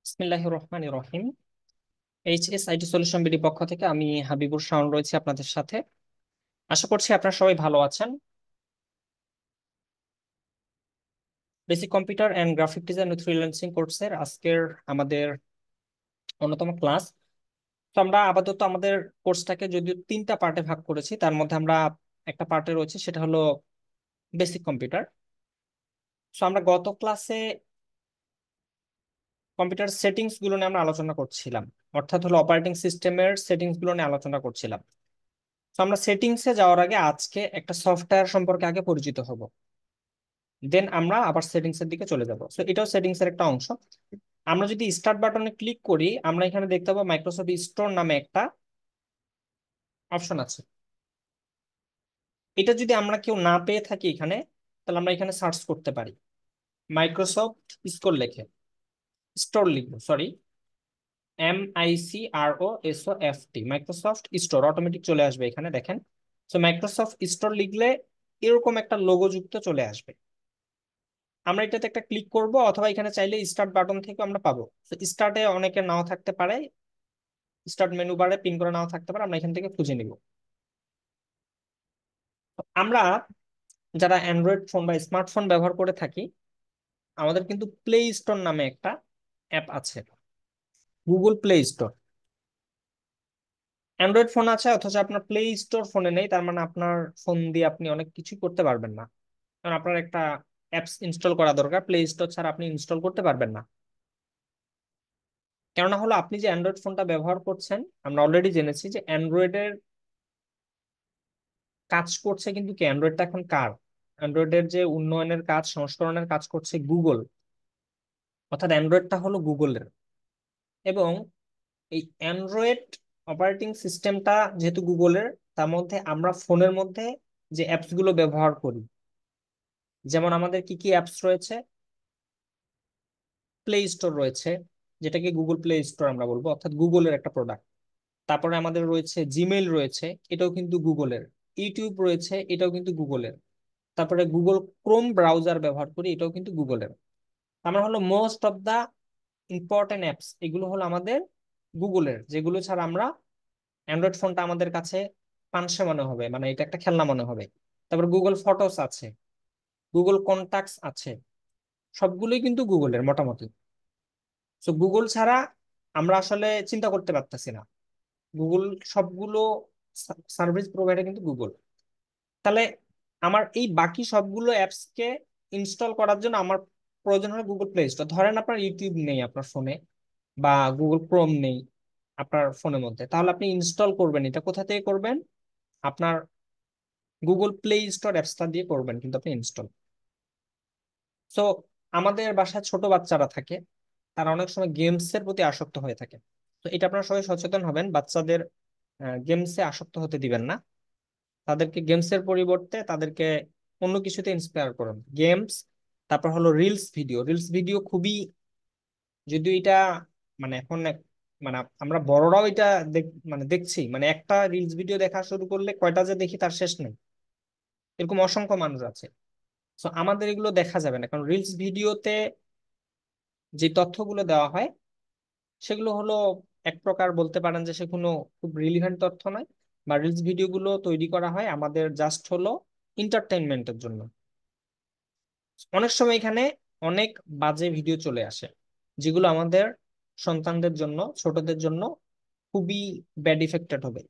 বিসমিল্লাহির রহমানির রহিম। HS IT solution BD পক্ষ থেকে আমি হাবিবুর শাওন রয়েছি আপনাদের সাথে। আশা করছি আপনারা সবাই ভালো আছেন। Basic computer and graphic design with freelancing কোর্সের আজকের আমাদের অন্যতম ক্লাস। তো আমরা আপাতত আমাদের কোর্সটাকে যদিও 3টা পার্টে ভাগ করেছি, তার মধ্যে আমরা একটা পার্টে রয়েছে, সেটা হলো বেসিক কম্পিউটার। তো আমরা গত ক্লাসে কম্পিউটার সেটিংস গুলো নিয়ে আমরা আলোচনা করছিলাম, অর্থাৎ হলো অপারেটিং সিস্টেমের সেটিংস গুলো নিয়ে আলোচনা করছিলাম। তো আমরা সেটিংসে যাওয়ার আগে আজকে একটা সফটওয়্যার সম্পর্কে আগে পরিচিত হব, দেন আমরা আবার সেটিংস এর দিকে চলে যাব। সো এটাও সেটিংস এর একটা অংশ। আমরা যদি স্টার্ট বাটনে ক্লিক করি, আমরা এখানে দেখতে পাবো মাইক্রোসফট স্টোর নামে একটা অপশন আছে। এটা যদি আমরা কেউ না পেয়ে থাকি এখানে, তাহলে আমরা এখানে সার্চ করতে পারি মাইক্রোসফট স্টোর লিখে, স্টোর লিখবো, sorry, MICROSOFT, Microsoft store automatic চলে আসবে এখানে, দেখেন। তো মাইক্রোসফট স্টোর লিখলে এরকম একটা লোগো যুক্ত চলে আসবে। আমরা এটাতে একটা ক্লিক করব, অথবা এখানে চাইলে স্টার্ট বাটন থেকে আমরা পাবো। স্টার্টে অনেকের নাও থাকতে পারে, স্টার্ট মেনু বারে পিন করে নাও থাকতে পারে, আমরা এখান থেকে খুঁজে নিব। আমরা যারা অ্যান্ড্রয়েড ফোন বা স্মার্টফোন ব্যবহার করে থাকি, আমাদের কিন্তু প্লে স্টোর নামে একটা অ্যাপ আছে, Google play store. Android phone আছে অথচ আপনার প্লে স্টোর ফোনে নেই, তার মানে আপনার ফোন দিয়ে আপনি অনেক কিছু করতে পারবেন না। কারণ আপনার একটা অ্যাপস ইনস্টল করা দরকার, প্লে স্টোর ছাড়া আপনি ইনস্টল করতে পারবেন না। কেননা হলো আপনি যে অ্যান্ড্রয়েড ফোনটা ব্যবহার করছেন, আমরা অলরেডি জেনেছি যে অ্যান্ড্রয়েডের কাজ করছে কিন্তু কি, অ্যান্ড্রয়েডটা এখন কার? অ্যান্ড্রয়েডের যে উন্নয়নের কাজ, সংস্করণের কাজ করছে গুগল, অর্থাৎ অ্যান্ড্রয়েডটা হলো গুগলের। এবং এই অ্যান্ড্রয়েড অপারেটিং সিস্টেমটা যেহেতু গুগলের, তার মধ্যে আমরা ফোনের মধ্যে যে অ্যাপস গুলো ব্যবহার করি, যেমন আমাদের কি কি অ্যাপস রয়েছে, প্লে স্টোর রয়েছে, যেটাকে গুগল প্লে স্টোর আমরা বলবো, অর্থাৎ গুগলের একটা প্রোডাক্ট। তারপরে আমাদের রয়েছে জিমেইল রয়েছে, এটাও কিন্তু গুগলের। ইউটিউব রয়েছে, এটাও কিন্তু গুগলের। তারপরে গুগল ক্রোম ব্রাউজার ব্যবহার করি, এটাও কিন্তু গুগলের। আমরা হলো most of the important apps এগুলো হলো আমাদের গুগলের, যেগুলো ছাড়া আমরা অ্যান্ড্রয়েড ফোনটা আমাদের কাছে পানসে মনে হবে, মানে এটা একটা খেলনা মনে হবে। তারপর গুগল ফটোস আছে, গুগল কন্টাক্টস আছে, সবগুলোই কিন্তু গুগলের মোটামুটি। তো গুগল ছাড়া আমরা আসলে চিন্তা করতে পারতেছি না। গুগল সবগুলো সার্ভিস প্রোভাইডার কিন্তু গুগল। তাহলে আমার এই বাকি সবগুলো অ্যাপস কে ইনস্টল করার জন্য আমার প্রয়োজন হয় গুগল প্লে স্টোর। ধরেন আপনার ইউটিউব নেই আপনার ফোনে, বা গুগল ক্রোম নেই আপনার ফোনের মধ্যে, তাহলে আপনি ইনস্টল করবেন এটা কোথা থেকে করবেন? আপনার গুগল প্লে স্টোর অ্যাপসটা দিয়ে করবেন কিন্তু আপনি ইনস্টল। সো আমাদের বাসায় ছোট বাচ্চারা থাকে, তারা অনেক সময় গেমস এর প্রতি আসক্ত হয়ে থাকে। তো এটা আপনারা সবাই সচেতন হবেন, বাচ্চাদের গেমসে আসক্ত হতে দিবেন না। তাদেরকে গেমসের পরিবর্তে তাদেরকে অন্য কিছুতে ইন্সপায়ার করুন, গেমস। তারপর হলো রিলস ভিডিও, রিলস ভিডিও খুবই, যদিও এটা মানে এখন মানে আমরা বড়রাও এটা মানে দেখছি, মানে একটা রিলস ভিডিও দেখা শুরু করলে কয়টা যে দেখি তার শেষ নেই, এরকম অসংখ্য মানুষ আছে। তো আমাদের এগুলো দেখা যাবে না, কারণ রিলস ভিডিওতে যে তথ্যগুলো দেওয়া হয় সেগুলো হলো এক প্রকার বলতে পারেন যে সেগুলো খুব রিলিভেন্ট তথ্য নয়। বা রিলস ভিডিওগুলো তৈরি করা হয় আমাদের জাস্ট হলো এন্টারটেইনমেন্টের জন্য। অনেক সময় এখানে অনেক বাজে ভিডিও চলে আসে, যেগুলো আমাদের সন্তানদের জন্য, ছোটদের জন্য খুবই ব্যাড ইফেক্টেড হবে।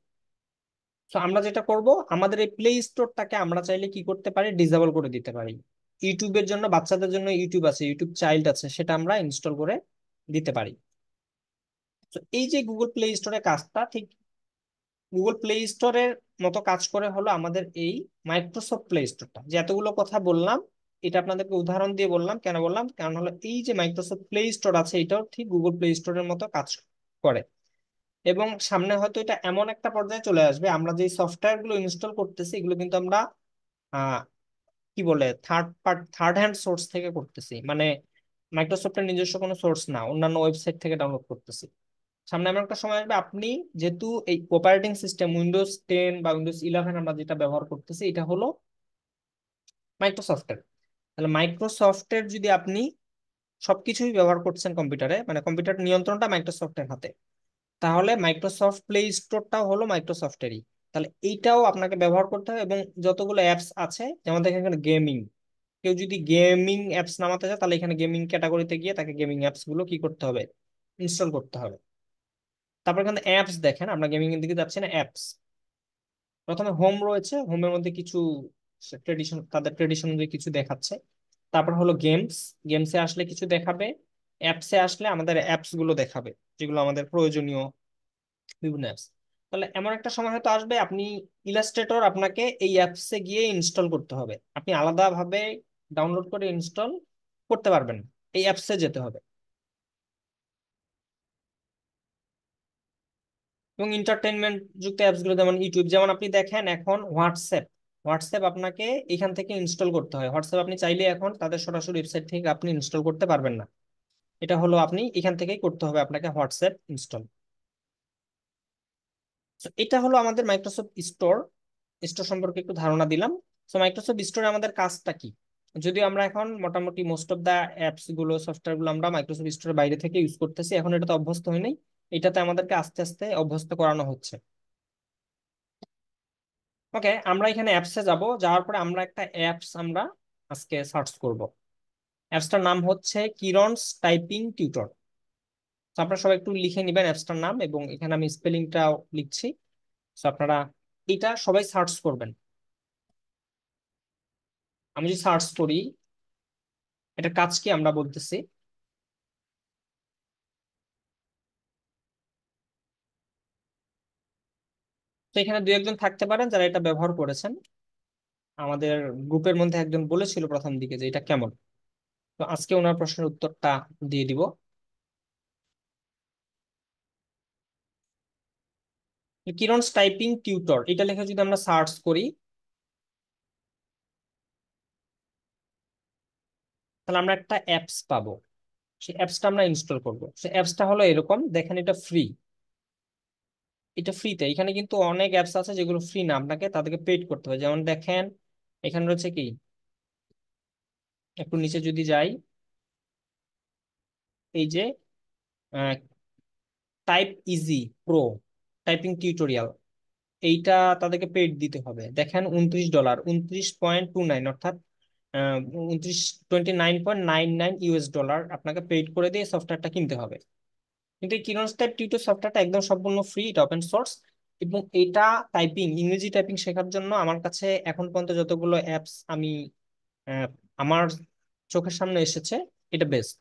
তো আমরা যেটা করব, আমাদের এই প্লে স্টোরটাকে আমরা চাইলে কি করতে পারি, ডিসেবল করে দিতে পারি। ইউটিউবের জন্য, বাচ্চাদের জন্য ইউটিউব আছে, ইউটিউব চাইল্ড আছে, সেটা আমরা ইনস্টল করে দিতে পারি। তো এই যে গুগল প্লে স্টোরের কাজটা ঠিক গুগল প্লে স্টোরের মতো কাজ করে হলো আমাদের এই মাইক্রোসফট প্লে স্টোরটা। যে এতগুলো কথা বললাম, এটা আপনাদেরকে উদাহরণ দিয়ে বললাম, কেন বললাম, কারণ হলো এই যে মাইক্রোসফট প্লে স্টোর আছে, এটাও ঠিক গুগল প্লে স্টোরের মতো কাজ করে। এবং সামনে হয়তো এটা এমন একটা পর্যায়ে চলে আসবে, আমরা যে সফটওয়্যার গুলো ইনস্টল করতেছি এগুলো কিন্তু আমরা আহ কি বলে থার্ড হ্যান্ড সোর্স থেকে করতেছি, মানে মাইক্রোসফটের নিজস্ব কোনো সোর্স না, অন্যান্য ওয়েবসাইট থেকে ডাউনলোড করতেছি। সামনে এমন একটা সময় আসবে, আপনি যেহেতু এই অপারেটিং সিস্টেম উইন্ডোজ 10 বা উইন্ডোজ 11 আমরা যেটা ব্যবহার করতেছি, এটা হলো মাইক্রোসফটের। তাহলে মাইক্রোসফটের যদি আপনি সবকিছুই ব্যবহার করছেন কম্পিউটারে, মানে কম্পিউটার নিয়ন্ত্রণটা মাইক্রোসফটের হাতে, তাহলে মাইক্রোসফট প্লে স্টোরটাও হলো মাইক্রোসফটেরই। তাহলে এইটাও আপনাকে ব্যবহার করতে হবে, এবং যতগুলো অ্যাপস আছে, যেমন দেখেন এখানে গেমিং, কেউ যদি গেমিং অ্যাপস নামাতে চায় তাহলে এখানে গেমিং ক্যাটাগরিতে গিয়ে তাকে গেমিং অ্যাপস গুলো কি করতে হবে, ইনস্টল করতে হবে। তারপর এখানে অ্যাপস দেখেন, আমরা গেমিং এর দিকে যাচ্ছি না, অ্যাপস। প্রথমে হোম রয়েছে, হোমের মধ্যে কিছু ট্রেডিশন, তাদের ট্রেডিশন অনুযায়ী কিছু দেখাচ্ছে। তারপর হলো গেমস, গেমসে আসলে কিছু দেখাবে, অ্যাপসে আসলে আমাদের অ্যাপস গুলো দেখাবে, যেগুলো আমাদের প্রয়োজনীয় বিভিন্ন অ্যাপস। তাহলে এমন একটা সময় হয়তো আসবে, আপনি ইলাস্ট্রেটর আপনাকে এই অ্যাপসে গিয়ে ইনস্টল করতে হবে, আপনি আলাদাভাবে ডাউনলোড করে ইনস্টল করতে পারবেন না, এই অ্যাপসে যেতে হবে। এবং এন্টারটেনমেন্ট যুক্ত অ্যাপস গুলো যেমন ইউটিউব, যেমন আপনি দেখেন এখন হোয়াটসঅ্যাপ, হোয়াটসঅ্যাপ আপনাকে এখান থেকে ইনস্টল করতে হয়। হোয়াটসঅ্যাপ আপনি চাইলে এখন তাদের সরাসরি ওয়েবসাইট থেকে আপনি ইনস্টল করতে পারবেন না, এটা হলো আপনি এখান থেকেই করতে হবে আপনাকে হোয়াটসঅ্যাপ ইনস্টল। তো এটা হলো আমাদের মাইক্রোসফট স্টোর, স্টোর সম্পর্কে একটু ধারণা দিলাম। তো মাইক্রোসফট স্টোরে আমাদের কাজটা কি? যদিও আমরা এখন মোটামুটি মোস্ট অফ দা অ্যাপস গুলো, সফটওয়্যার গুলো আমরা মাইক্রোসফট স্টোরের বাইরে থেকে ইউজ করতেছি, এখন এটাতে অভ্যস্ত হই নাই, এটাতে আমাদেরকে আস্তে আস্তে অভ্যস্ত করানো হচ্ছে। ওকে, আমরা এখানে অ্যাপসে যাব, যাওয়ার পরে আমরা একটা অ্যাপস আমরা আজকে সার্চ করব। অ্যাপসটার নাম হচ্ছে কিরণস টাইপিং টিউটর। তো আপনারা সবাই একটু লিখে নিবেন অ্যাপসটার নাম, এবং এখানে আমি স্পেলিংটাও লিখছি। তো আপনারা এটা সবাই সার্চ করবেন। আমি যদি সার্চ করি, এটা কাজ কি আমরা বলতেছি। তো এখানে দুই একজন থাকতে পারেন যারা এটা ব্যবহার করেছেন, আমাদের গ্রুপের মধ্যে একজন বলেছিল প্রথম দিকে যে এটা কেমন। তো আজকে ওনার প্রশ্নের উত্তরটা দিয়ে দিব। কিরণস টাইপিং টিউটর এটা লিখে যদি আমরা সার্চ করি, তাহলে আমরা একটা অ্যাপস পাবো। সেই অ্যাপসটা আমরা ইনস্টল করব। সেই অ্যাপসটা হলো এরকম, দেখেন এটা ফ্রি, এটা ফ্রিতে। এখানে কিন্তু অনেক অ্যাপস আছে যেগুলো ফ্রি না, আপনাকে তাদেরকে পেড করতে হবে। যেমন দেখেন এখানে রয়েছে কি, একটু নিচে যদি যাই, এই যে type easy pro typing tutorial, এইটা তাদেরকে পেড দিতে হবে। দেখেন $29, 29.29, অর্থাৎ 29, $29.99 আপনাকে পেড করে দিয়ে সফটওয়্যারটা কিনতে হবে। কিন্তু এই কিরণস্টার টিউটর সফটওয়্যারটা একদম সম্পূর্ণ ফ্রি, এটা ওপেন সোর্স। এবং এটা টাইপিং, ইংরেজি টাইপিং শেখার জন্য আমার কাছে এখন পর্যন্ত যতগুলো অ্যাপস আমি আহ, আমার চোখের সামনে এসেছে, এটা বেস্ট।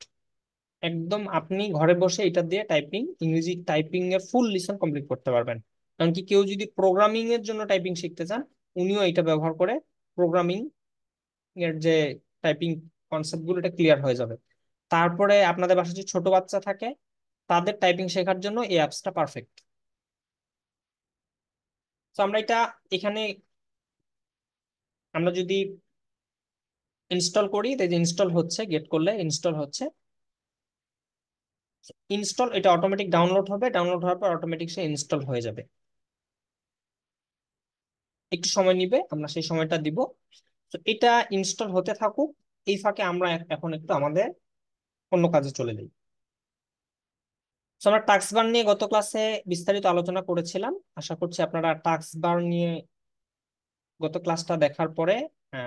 একদম আপনি ঘরে বসে এটা দিয়ে টাইপিং, ইংরেজি টাইপিং এর ফুল লিসন কমপ্লিট করতে পারবেন। এমনকি কেউ যদি প্রোগ্রামিং এর জন্য টাইপিং শিখতে চান, উনিও এটা ব্যবহার করে প্রোগ্রামিং এর যে টাইপিং কনসেপ্ট গুলো এটা ক্লিয়ার হয়ে যাবে। তারপরে আপনাদের বাসায় যে ছোট বাচ্চা থাকে, তাদের টাইপিং শেখার জন্য এই অ্যাপসটা পারফেক্ট। তো আমরা এটা এখানে আমরা যদি ইনস্টল করি, তাই যে ইনস্টল হচ্ছে, গেট করলে ইনস্টল হচ্ছে, ইনস্টল এটা অটোমেটিক ডাউনলোড হবে, ডাউনলোড হওয়ার পর অটোমেটিক সে ইনস্টল হয়ে যাবে। একটু সময় নিবে, আমরা সেই সময়টা দিব। তো এটা ইনস্টল হতে থাকুক, এই ফাঁকে আমরা এখন একটু আমাদের অন্য কাজে চলে যাই। তো আমরা টাস্ক বার নিয়ে গত ক্লাসে বিস্তারিত আলোচনা করেছিলাম। আশা করছি আপনারা টাস্ক বার নিয়ে গত ক্লাসটা দেখার পরে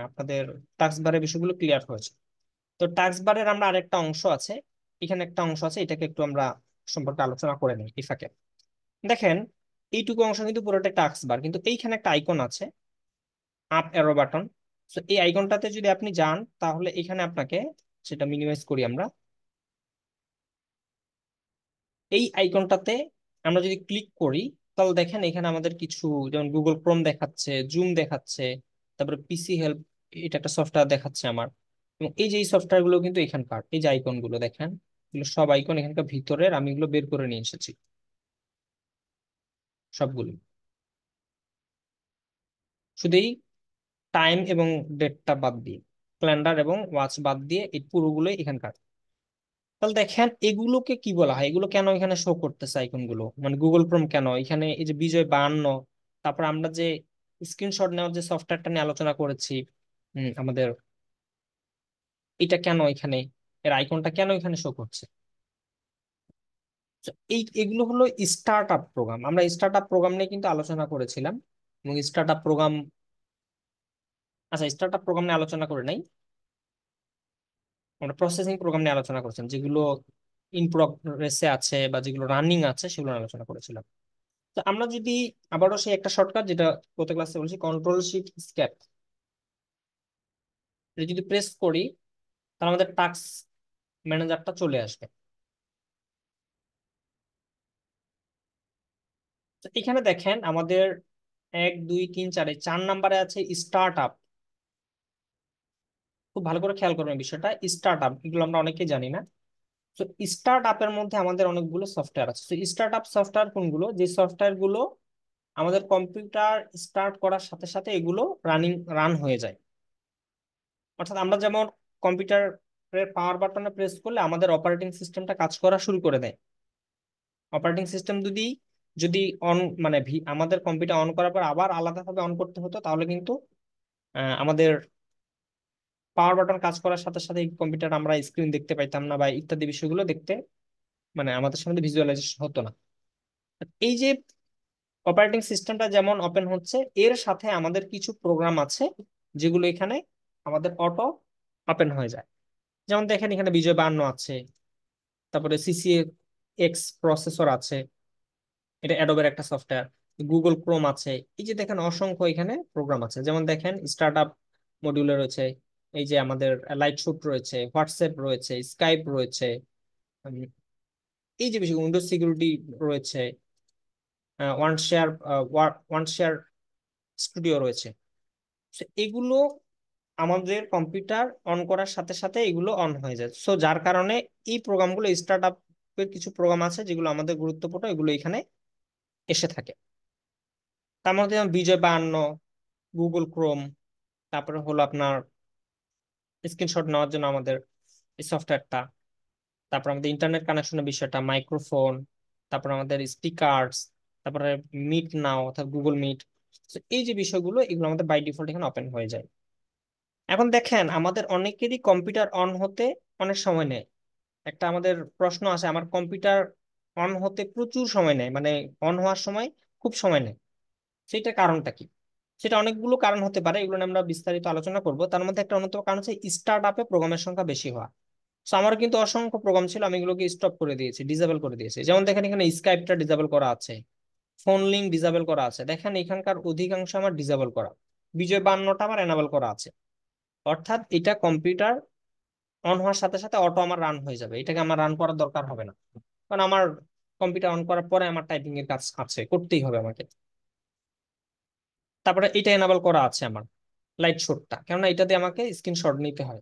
আপনাদের টাস্ক বারের বিষয়গুলো ক্লিয়ার হয়েছে। তো টাস্ক বারের আমরা আরেকটা অংশ আছে, এখানে একটা অংশ আছে, এটাকে একটু আমরা সম্পর্কে আলোচনা করে নিই এই ফাঁকে। দেখেন এইটুকু অংশ কিন্তু পুরোটা টাস্ক বার, কিন্তু এইখানে একটা আইকন আছে, আপ অ্যারো বাটন। তো এই আইকনটাতে যদি আপনি যান, তাহলে এখানে আপনাকে, সেটা মিনিমাইজ করি আমরা, এই আইকনটাতে আমরা যদি ক্লিক করি, তাহলে দেখেন এখানে আমাদের কিছু, যেমন গুগল ক্রোম দেখাচ্ছে, জুম দেখাচ্ছে, তারপরে পিসি হেল্প, এটা একটা সফটওয়্যার দেখাচ্ছে আমার। এবং এই যে এই সফটওয়্যার গুলো কিন্তু এখানকার, এই যে আইকন গুলো দেখেন, এগুলো সব আইকন এখানকার ভিতরের, আমি এগুলো বের করে নিয়ে এসেছি সবগুলো। শুধু এই টাইম এবং ডেটটা বাদ দিয়ে, ক্যালেন্ডার এবং ওয়াচ বাদ দিয়ে এই পুরোগুলোই এখানকার। তাহলে দেখেন এগুলোকে কি বলা হয়, এগুলো কেন এখানে শো করতেছে আইকন গুলো, মানে গুগল ক্রোম কেন এখানে, এই যে বিজয় 52, তারপর আমরা যে স্ক্রিনশট নেওয়ার যে সফটওয়্যারটা নিয়ে আলোচনা করেছি, আমাদের এটা কেন এখানে, এর আইকনটা কেন এখানে শো করছে? তো এগুলো হলো স্টার্ট আপ প্রোগ্রাম। আমরা স্টার্ট আপ প্রোগ্রাম নিয়ে কিন্তু আলোচনা করেছিলাম, এবং স্টার্ট আপ প্রোগ্রাম, আচ্ছা স্টার্ট আপ প্রোগ্রাম নিয়ে আলোচনা করে নাই, আমরা প্রসেসিং প্রোগ্রাম নিয়ে আলোচনা করেছিলাম, যেগুলো ইন প্রগ্রেসে আছে বা যেগুলো রানিং আছে সেগুলো নিয়ে আলোচনা করেছিলাম। তো আমরা যদি আবারও সেই একটা শর্টকাট যেটা গত ক্লাসে বলছি, কন্ট্রোল শিফট স্কেপ, এটা যদি প্রেস করি তাহলে আমাদের টাস্ক ম্যানেজারটা চলে আসবে। তো এখানে দেখেন আমাদের 1 2 3 4, 4 নাম্বারে আছে স্টার্ট আপ। খুব ভালো করে খেয়াল করবেন বিষয়টা, স্টার্ট আপ এগুলো আমরা অনেকেই জানি না। তো স্টার্ট আপের মধ্যে আমাদের অনেকগুলো সফটওয়্যার আছে। তো স্টার্ট আপ সফটওয়্যার কোনগুলো? যে সফটওয়্যার গুলো আমাদের কম্পিউটার স্টার্ট করার সাথে সাথে এগুলো রান হয়ে যায়। অর্থাৎ আমরা যেমন কম্পিউটারের পাওয়ার বাটনে প্রেস করলে আমাদের অপারেটিং সিস্টেমটা কাজ করা শুরু করে দেয়। অপারেটিং সিস্টেম যদি যদি অন মানে আমাদের কম্পিউটার অন করার পর আবার আলাদাভাবে অন করতে হতো, তাহলে কিন্তু আমাদের পাওয়ার বাটন কাজ করার সাথে সাথে কম্পিউটার আমরা স্ক্রিন দেখতে পাইতাম না বা ইত্যাদি বিষয়গুলো দেখতে, মানে আমাদের সামনে ভিজুয়ালাইজেশন হতো না। এই যে অপারেটিং সিস্টেমটা যেমন ওপেন হচ্ছে, এর সাথে আমাদের কিছু প্রোগ্রাম আছে যেগুলো এখানে আমাদের অটো ওপেন হয়ে যায়। যেমন দেখেন এখানে বিজয় 52 আছে, তারপরে CCX প্রসেসর আছে, এটা অ্যাডোবের একটা সফটওয়্যার। গুগল ক্রোম আছে। এই যে দেখেন অসংখ্য এখানে প্রোগ্রাম আছে। যেমন দেখেন স্টার্ট আপ মডিউলে রয়েছে, এই যে আমাদের লাইট শুট রয়েছে, হোয়াটসঅ্যাপ রয়েছে, স্কাইপ রয়েছে, উম, এই যে বিষয় উইন্ডোজ সিকিউরিটি রয়েছে, one share one share studio রয়েছে। So, এগুলো আমাদের কম্পিউটার অন করার সাথে সাথে এগুলো অন হয়ে যায়। সো যার কারণে এই প্রোগ্রামগুলো, স্টার্ট আপের কিছু প্রোগ্রাম আছে যেগুলো আমাদের গুরুত্বপূর্ণ, এগুলো এখানে এসে থাকে। তার মধ্যে যেমন বিজয় 52, গুগল ক্রোম, তারপরে হলো আপনার স্ক্রিনশট নেওয়ার জন্য আমাদের এই সফটওয়্যারটা, তারপর আমাদের ইন্টারনেট কানেকশনের বিষয়টা, মাইক্রোফোন, তারপর আমাদের স্পিকারস, তারপরে মিট নাও অর্থাৎ গুগল মিট। এই যে বিষয়গুলো এগুলো আমাদের বাই ডিফল্ট এখানে ওপেন হয়ে যায়। এখন দেখেন আমাদের অনেকেরই কম্পিউটার অন হতে অনেক সময় নেয়। একটা আমাদের প্রশ্ন আসে, আমার কম্পিউটার অন হতে প্রচুর সময় নেয়, মানে অন হওয়ার সময় খুব সময় নেয়, সেটা কারণটা কি? সেটা অনেকগুলো কারণ হতে পারে, এগুলো নিয়ে আমরা বিস্তারিত আলোচনা করব। তার মধ্যে একটা অন্যতম কারণ হচ্ছে স্টার্ট আপে প্রোগ্রামের সংখ্যা বেশি হওয়া। তো আমার কিন্তু অসংখ্য প্রোগ্রাম ছিল, আমি এগুলোকে স্টপ করে দিয়েছি, ডিসেবল করে দিয়েছি। যেমন দেখেন এখানে স্কাইপটা ডিসেবল করা আছে, ফোন লিঙ্ক ডিসেবল করা আছে, দেখেন এখানকার অধিকাংশ আমার ডিসেবল করা। বিজয় 52টা আমার এনাবেল করা আছে। অর্থাৎ এটা কম্পিউটার অন হওয়ার সাথে সাথে অটো আমার রান হয়ে যাবে, এটাকে আমার রান করার দরকার হবে না, কারণ আমার কম্পিউটার অন করার পরে আমার টাইপিং এর কাজ আছে, করতেই হবে আমাকে। তারপরে এটা এনাবেল করা আছে আমার লাইট শটটা, কেননা এটা দিয়ে আমাকে স্ক্রিনশট নিতে হয়।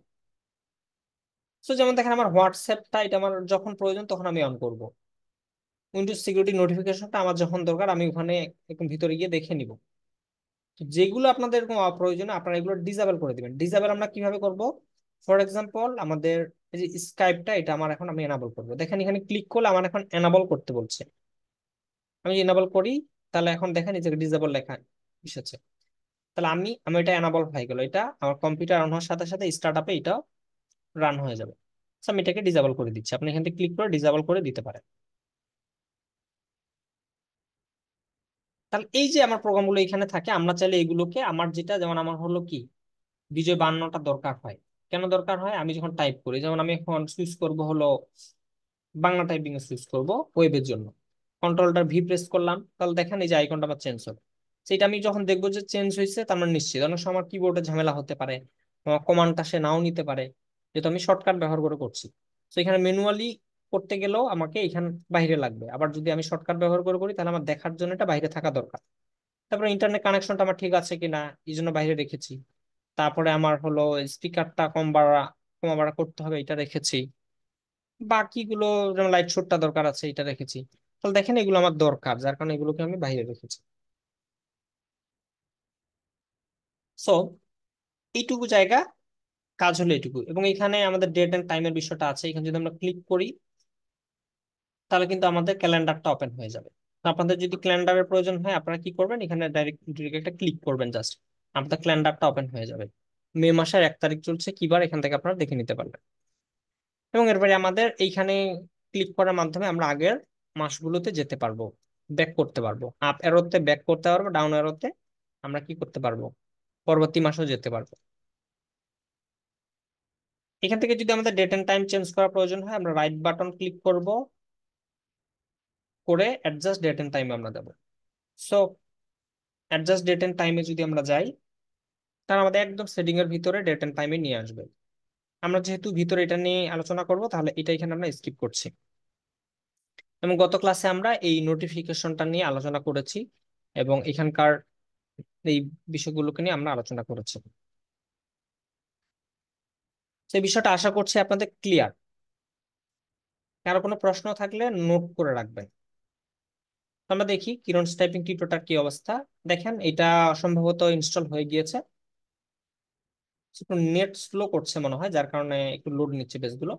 তো যেমন দেখেন আমার হোয়াটসঅ্যাপটা, এটা আমার যখন প্রয়োজন তখন আমি অন করব। উইন্ডোজ সিকিউরিটি নোটিফিকেশনটা আমার যখন দরকার আমি ওখানে একদম ভিতরে গিয়ে দেখে নিব। তো যেগুলো আপনাদের এরকম অপ্রয়োজনীয় আপনারা এগুলো ডিসেবল করে দিবেন। ডিসেবল আমরা কিভাবে করব? ফর এক্সাম্পল আমাদের এই যে স্কাইপটা, এটা আমার এখন আমি এনাবল করবো, দেখেন এখানে ক্লিক করলে আমার এখন এনাবল করতে বলছে, আমি এনাবল করি, তাহলে এখন দেখেন এই যে ডিসেবল লেখা এসেছে। তাহলে আমি আমি এটা এনাবল হয়ে গেল, এটা আমার কম্পিউটার অন হওয়ার সাথে সাথে স্টার্ট আপে এটা রান হয়ে যাবে। So, আমি এটাকে ডিসেবল করে দিচ্ছি, আপনি এখান থেকে ক্লিক করে ডিসেবল করে দিতে পারেন। তাহলে এই যে আমার প্রোগ্রামগুলো এখানে থাকে, আমরা চাইলে এগুলোকে, আমার যেটা যেমন আমার হলো কি বিজয় 52টা দরকার হয়। কেন দরকার হয়? আমি যখন টাইপ করি, যেমন আমি এখন সুইচ করব হলো বাংলা টাইপিং এ সুইচ করব ওয়েবের জন্য, কন্ট্রোলটা প্রেস করলাম, তাহলে দেখেন এই যে আইকনটা আমার চেঞ্জ হবে। সেটা আমি যখন দেখবো যে চেঞ্জ হয়েছে, তার মানে নিশ্চিত। অনেক সময় আমার কিবোর্ডে ঝামেলা হতে পারে, কমান্ডটা সে নাও নিতে পারে, যেহেতু আমি শর্টকাট ব্যবহার করে করছি। তো এখানে ম্যানুয়ালি করতে গেলেও আমাকে এখান বাইরে লাগবে, আবার যদি আমি শর্টকাট ব্যবহার করে করি তাহলে আমার দেখার জন্য এটা বাইরে থাকা দরকার। তারপরে ইন্টারনেট কানেকশনটা আমার ঠিক আছে কিনা এই জন্য বাইরে রেখেছি। তারপরে আমার হলো স্পিকারটা কমা বাড়া করতে হবে, এটা রেখেছি। বাকিগুলো যেমন লাইট শোটটা দরকার আছে, এটা রেখেছি। তাহলে দেখেন এগুলো আমার দরকার, যার কারণে এগুলোকে আমি বাইরে রেখেছি। সো এইটুকু জায়গা কাজ হলো এটুকু, এবং এখানে আমাদের ডেট এন্ড টাইমের বিষয়টা আছে। এখানে যদি আমরা ক্লিক করি তাহলে কিন্তু আমাদের ক্যালেন্ডারটা ওপেন হয়ে যাবে। তো আপনাদের যদি ক্যালেন্ডারের প্রয়োজন হয় আপনারা কি করবেন, এখানে ডাইরেক্ট একটা ক্লিক করবেন, জাস্ট আপনাদের ক্যালেন্ডারটা ওপেন হয়ে যাবে। মে মাসের 1 তারিখ চলছে, কি বার, এখান থেকে আপনারা দেখে নিতে পারবেন। এবং এরপরে আমাদের এইখানে ক্লিক করার মাধ্যমে আমরা আগের মাসগুলোতে যেতে পারবো, ব্যাক করতে পারবো, আপ অ্যারোতে ব্যাক করতে পারবো, ডাউন অ্যারোতে আমরা কি করতে পারবো, পরবর্তী মাসেও যেতে পারবো। এখান থেকে যদি আমাদের ডেট এন্ড টাইম চেঞ্জ করার প্রয়োজন হয়, আমরা রাইট বাটন ক্লিক করব, করে অ্যাডজাস্ট ডেট এন্ড টাইম আমরা দেবো। সো অ্যাডজাস্ট ডেট এন্ড টাইমে যদি আমরা যাই, তাহলে আমাদের একদম সেটিং এর ভিতরে ডেট এন্ড টাইমে নিয়ে আসবে। আমরা যেহেতু ভিতরে এটা নিয়ে আলোচনা করব, তাহলে এটা এখানে আমরা স্কিপ করছি। এবং গত ক্লাসে আমরা এই নোটিফিকেশনটা নিয়ে আলোচনা করেছি, এবং এখানকার এই বিষয়গুলোকে নিয়ে আমরা আলোচনা করেছি। সেই বিষয়টা আশা করছি আপনাদের ক্লিয়ার। কারো কোনো প্রশ্ন থাকলে নোট করে রাখবেন। তো আমরা দেখি কিরণ টাইপিং টিউটোটার কি অবস্থা। দেখেন এটা সম্ভবত ইনস্টল হয়ে গিয়েছে, একটু নেট স্লো করছে মনে হয়, যার কারণে একটু লোড নিচ্ছে পেজগুলো।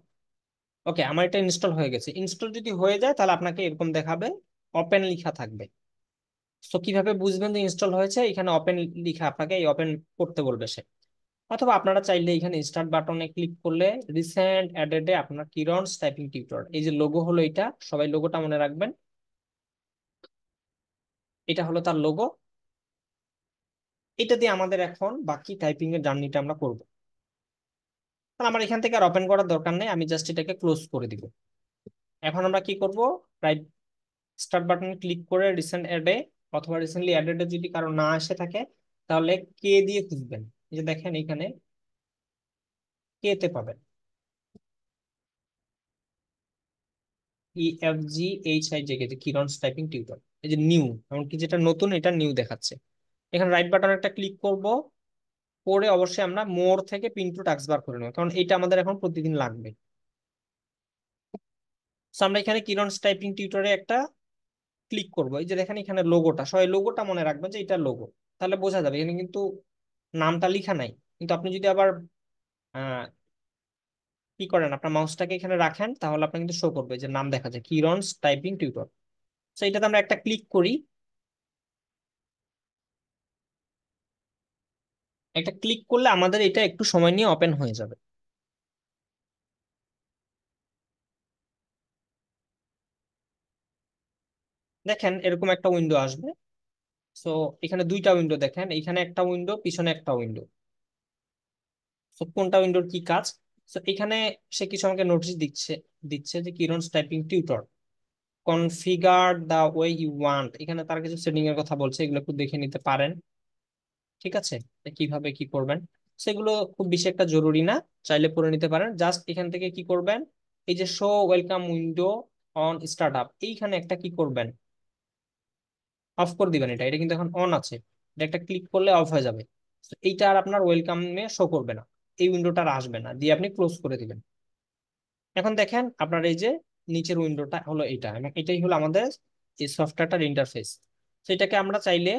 ওকে, আমার এটা ইনস্টল হয়ে গেছে। ইনস্টল যদি হয়ে যায় তাহলে আপনাকে এরকম দেখাবে, ওপেন লেখা থাকবে। তো কিভাবে বুঝবেন যে ইনস্টল হয়েছে? এখানে ওপেন লেখা, আপনাকে এই ওপেন করতে বলবে সে। অথবা আপনারা চাইলে এখানে স্টার্ট বাটনে ক্লিক করলে রিসেন্ট অ্যাডেড এ আপনার কিরণস টাইপিং টিউটর, এই যে লোগো হলো এটা, সবাই লোগোটা মনে রাখবেন। এটা হলো তার লোগো। এটা দিয়ে আমাদের এখন বাকি টাইপিং এর জার্নিটা আমরা করব। তাহলে আমার এখান থেকে আর ওপেন করার দরকার নেই, আমি জাস্ট এটাকে ক্লোজ করে দিব। এখন আমরা কি করব, রাইট স্টার্ট বাটনে ক্লিক করে রিসেন্ট অ্যাডে অথবা রিসেন্টলি অ্যাডেড যদি কারো না এসে থাকে, তাহলে কে দিয়ে খুঁজবেন। এই যে দেখেন এখানে কে তে পাবেন, EFGHIJ, যে কিরণস টাইপিং টিউটর, এই যে নিউ, এমনকি যেটা নতুন এটা নিউ দেখাচ্ছে। এখানে রাইট বাটন একটা ক্লিক করব, করে অবশ্যই আমরা মোর থেকে পিন টু টাস্ক বার করে নেব, কারণ এটা আমাদের এখন প্রতিদিন লাগবে। তো আমরা এখানে কিরণস টাইপিং টিউটরে একটা ক্লিক করব। এই যে দেখেন এখানে লোগোটা, সবাই লোগোটা মনে রাখবেন যে এটা লোগো, তাহলে বোঝা যাবে। এখানে কিন্তু নামটা লেখা নাই। কিন্তু আপনি যদি আবার আহ, কি করেন, আপনার মাউসটাকে এখানে রাখেন, তাহলে আপনার কিন্তু শো করবে যে নাম দেখা যায় কিরণস টাইপিং টিউটর। তো এটাতে আমরা একটা ক্লিক করি। একটা ক্লিক করলে আমাদের এটা একটু সময় নিয়ে ওপেন হয়ে যাবে। দেখেন এরকম একটা উইন্ডো আসবে। সো এখানে দুইটা উইন্ডো দেখেন, এখানে একটা উইন্ডো, পিছনে একটা উইন্ডো। সো কোনটা উইন্ডোর কি কাজ? সো এখানে সে কিছু আমাকে নোটিশ দিচ্ছে, যে Kiran's typing tutor configure the way you want. এখানে তার কিছু সেটিং এর কথা বলছে, এগুলো একটু দেখে নিতে পারেন। ঠিক আছে, তো কিভাবে কি করবেন সেগুলো খুব বেশি একটা জরুরি না, চাইলে পড়ে নিতে পারেন। জাস্ট এখান থেকে কি করবেন, এই যে show welcome window on start up, এইখানে একটা কি করবেন, অফ করে দিবেন। এটা এটা কিন্তু এখন অন আছে, এটা একটা ক্লিক করলে অফ হয়ে যাবে। তো এইটা আর আপনার ওয়েলকামে শো করবে না, এই উইন্ডোটা আর আসবে না, দিয়ে আপনি ক্লোজ করে দিবেন। এখন দেখেন আপনার এই যে নিচের উইন্ডোটা হলো এটা, এবং এটাই হলো আমাদের এই সফটওয়্যারটার ইন্টারফেস। তো এটাকে আমরা চাইলে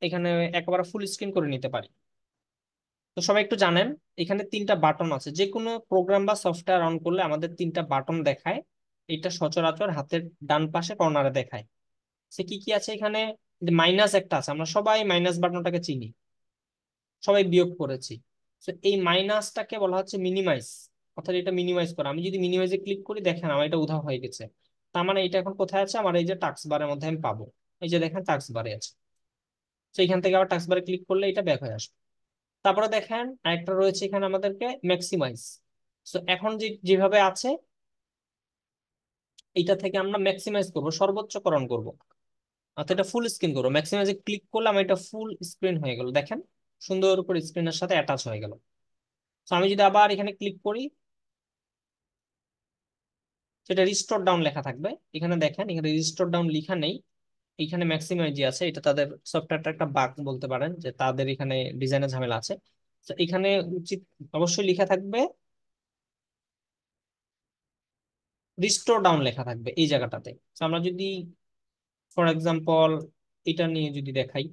এখানে একেবারে ফুল স্ক্রিন করে নিতে পারি। তো সবাই একটু জানেন, এখানে তিনটা বাটন আছে। যে কোনো প্রোগ্রাম বা সফটওয়্যার অন করলে আমাদের তিনটা বাটন দেখায়। এটা সচরাচর হাতের ডান পাশে কর্নারে দেখায়। সে কি কি আছে এখানে, মাইনাস একটা আছে, আমরা সবাই মাইনাস বাটনটাকে চিনি, সবাই বিয়োগ করেছি। তো এই মাইনাসটাকে বলা হচ্ছে মিনিমাইজ, অর্থাৎ এটা মিনিমাইজ করা। আমি যদি মিনিমাইজে ক্লিক করি, দেখেন আমার এটা উধাও হয়ে গেছে। তার মানে এটা এখন কোথায় আছে, আমার এই যে টাস্ক বারের মধ্যে আমি পাবো। এই যে দেখেন টাস্ক বারে আছে। তো এখান থেকে আবার টাস্ক বারে ক্লিক করলে এটা ব্যাক হয়ে আসবে। তারপরে দেখেন আরেকটা রয়েছে এখানে আমাদেরকে ম্যাক্সিমাইজ। তো এখন যে যেভাবে আছে, এইটা থেকে আমরা ম্যাক্সিমাইজ করব, সর্বোচ্চকরণ করব, অর্থাৎ এটা ফুল স্ক্রিন করবো। ম্যাক্সিমাইজে ক্লিক করলাম, এটা ফুল স্ক্রিন হয়ে গেল, দেখেন সুন্দর করে স্ক্রিনের সাথে অ্যাটাচ হয়ে গেল। তো আমি যদি আবার এখানে ক্লিক করি, সেটা রিস্টোর ডাউন লেখা থাকবে। এখানে দেখেন এখানে রিস্টোর ডাউন লেখা নেই, এখানে ম্যাক্সিমাইজ আছে। এটা তাদের সফটওয়্যারটা একটা বাগ বলতে পারেন, যে তাদের এখানে ডিজাইনের ঝামেলা আছে। তো এখানে উচিত অবশ্যই লেখা থাকবে রিস্টোর ডাউন লেখা থাকবে এই জায়গাটাতে। তো আমরা যদি ফর এক্সাম্পল এটা নিয়ে যদি দেখাই,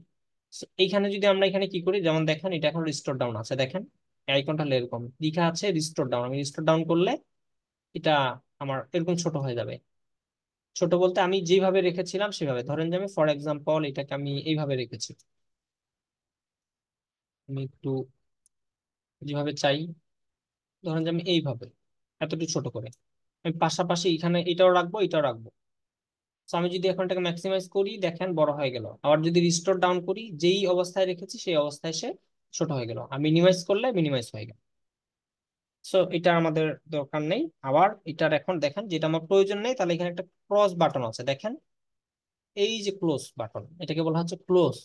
so এইখানে যদি আমরা এখানে কি করি, যেমন দেখেন এটা এখন রিস্টোর ডাউন আছে, দেখেন আইকনটা এরকম লেখা আছে রিস্টোর ডাউন। আমি রিস্টোর ডাউন করলে এটা আমার এরকম ছোট হয়ে যাবে। ছোট বলতে আমি যেভাবে রেখেছিলাম সেভাবে, ধরেন যে আমি ফর এক্সাম্পল এটাকে আমি এইভাবে রেখেছি, আমি একটু যেভাবে চাই, ধরেন যে আমি এইভাবে এতটুকু ছোট করে, আমি পাশাপাশি এখানে এটাও রাখবো, এটাও রাখবো। তো আমি যদি এখন এটাকে ম্যাক্সিমাইজ করি, দেখেন বড় হয়ে গেল। আবার যদি রিস্টোর ডাউন করি, যেই অবস্থায় রেখেছি সেই অবস্থায় সে ছোট হয়ে গেল। আর মিনিমাইজ করলে মিনিমাইজ হয়ে গেল। সো এটা আমাদের দরকার নেই। আবার এটার এখন দেখেন, যেটা আমার প্রয়োজন নেই, তাহলে এখানে একটা ক্রস বাটন আছে দেখেন, এই যে ক্লোজ বাটন, এটাকে বলা হচ্ছে ক্লোজ।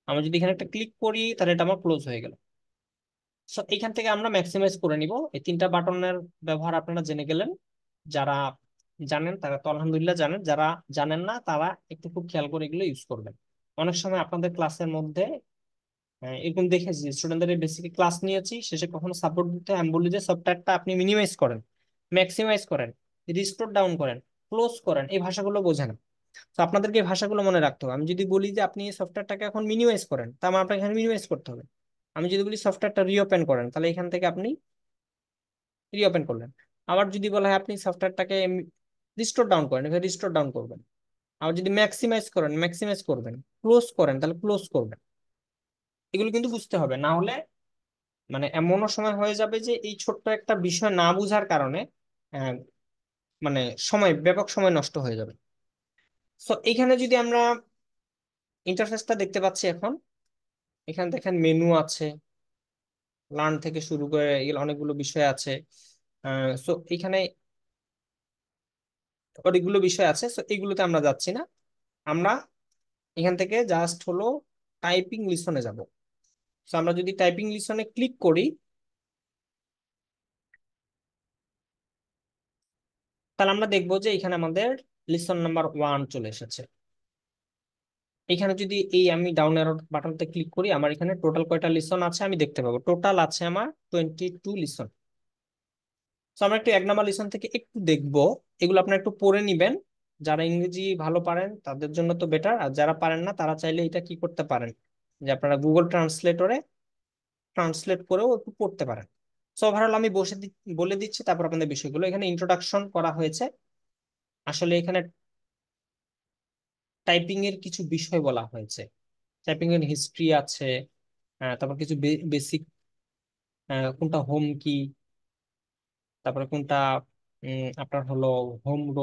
আমি যদি এখানে একটা ক্লিক করি, তাহলে এটা আমার ক্লোজ হয়ে গেল। সো এখান থেকে আমরা ম্যাক্সিমাইজ করে নিব। এই তিনটা বাটনের ব্যবহার আপনারা জেনে গেলেন। যারা জানেন তারা তো আলহামদুলিল্লাহ জানেন, যারা জানেন না তারা একটু খুব খেয়াল করে এগুলো ইউজ করবেন। অনেক সময় আপনাদের ক্লাসের মধ্যে এরকম দেখেছি, স্টুডেন্টদের বেসিক ক্লাস নিয়েছি, শেষে কখনো সাপোর্ট দিতে আমি বলি যে সফটওয়্যারটা আপনি মিনিমাইজ করেন, ম্যাক্সিমাইজ করেন, রিস্টোর ডাউন করেন, ক্লোজ করেন, এই ভাষাগুলো বোঝেন। তো আপনাদেরকে এই ভাষাগুলো মনে রাখতে হবে। আমি যদি বলি যে আপনি এই সফটওয়্যারটাকে এখন মিনিমাইজ করেন, তা আমার আপনাকে এখানে মিনিমাইজ করতে হবে। আমি যদি বলি সফটওয়্যারটা রিওপেন করেন, তাহলে এখান থেকে আপনি রিওপেন করলেন। আবার যদি বলা হয় আপনি সফটওয়্যারটাকে রিস্টোর ডাউন করেন, এখানে রিস্টোর ডাউন করবেন। আবার যদি ম্যাক্সিমাইজ করেন, ম্যাক্সিমাইজ করবেন। ক্লোজ করেন, তাহলে ক্লোজ করবেন। এগুলো কিন্তু বুঝতে হবে, না হলে মানে এমনও সময় হয়ে যাবে যে এই ছোট্ট একটা বিষয় না বুঝার কারণে আহ, মানে ব্যাপক সময় নষ্ট হয়ে যাবে। তো এখানে যদি আমরা ইন্টারফেসটা দেখতে পাচ্ছি এখন, এখানে দেখেন মেনু আছে, লার্ন থেকে শুরু করে এগুলো অনেকগুলো বিষয় আছে। সো এখানে অনেকগুলো বিষয় আছে, সো এগুলোতে আমরা যাচ্ছি না। আমরা এখান থেকে জাস্ট হলো টাইপিং লিসনে যাব। তো আমরা যদি টাইপিং লিসনে ক্লিক করি, তাহলে আমরা দেখবো যে এখানে আমাদের লিসন নাম্বার 1 চলে এসেছে। এখানে যদি এই আমি ডাউন অ্যারো বাটনতে ক্লিক করি, আমার এখানে টোটাল কয়টা লিসন আছে আমি দেখতে পাবো। টোটাল আছে আমার 22 লিসন। তো আমরা একটু 1 নাম্বার লিসন থেকে একটু দেখবো। এগুলো আপনারা একটু পড়ে নিবেন। যারা ইংরেজি ভালো পারেন তাদের জন্য তো বেটার, আর যারা পারেন না তারা চাইলে এটা কি করতে পারেন, যে আপনারা গুগল ট্রান্সলেটরে ট্রান্সলেট করেও একটু পড়তে পারেন। সো ওভারঅল আমি বলে দিচ্ছি, তারপর আপনাদের বিষয়গুলো এখানে ইন্ট্রোডাকশন করা হয়েছে। আসলে এখানে টাইপিং এর কিছু বিষয় বলা হয়েছে। টাইপিং এর হিস্ট্রি আছে, তারপর কিছু বেসিক, কোনটা হোম কি, তারপরে কোনটা আপনার হলো হোম রো,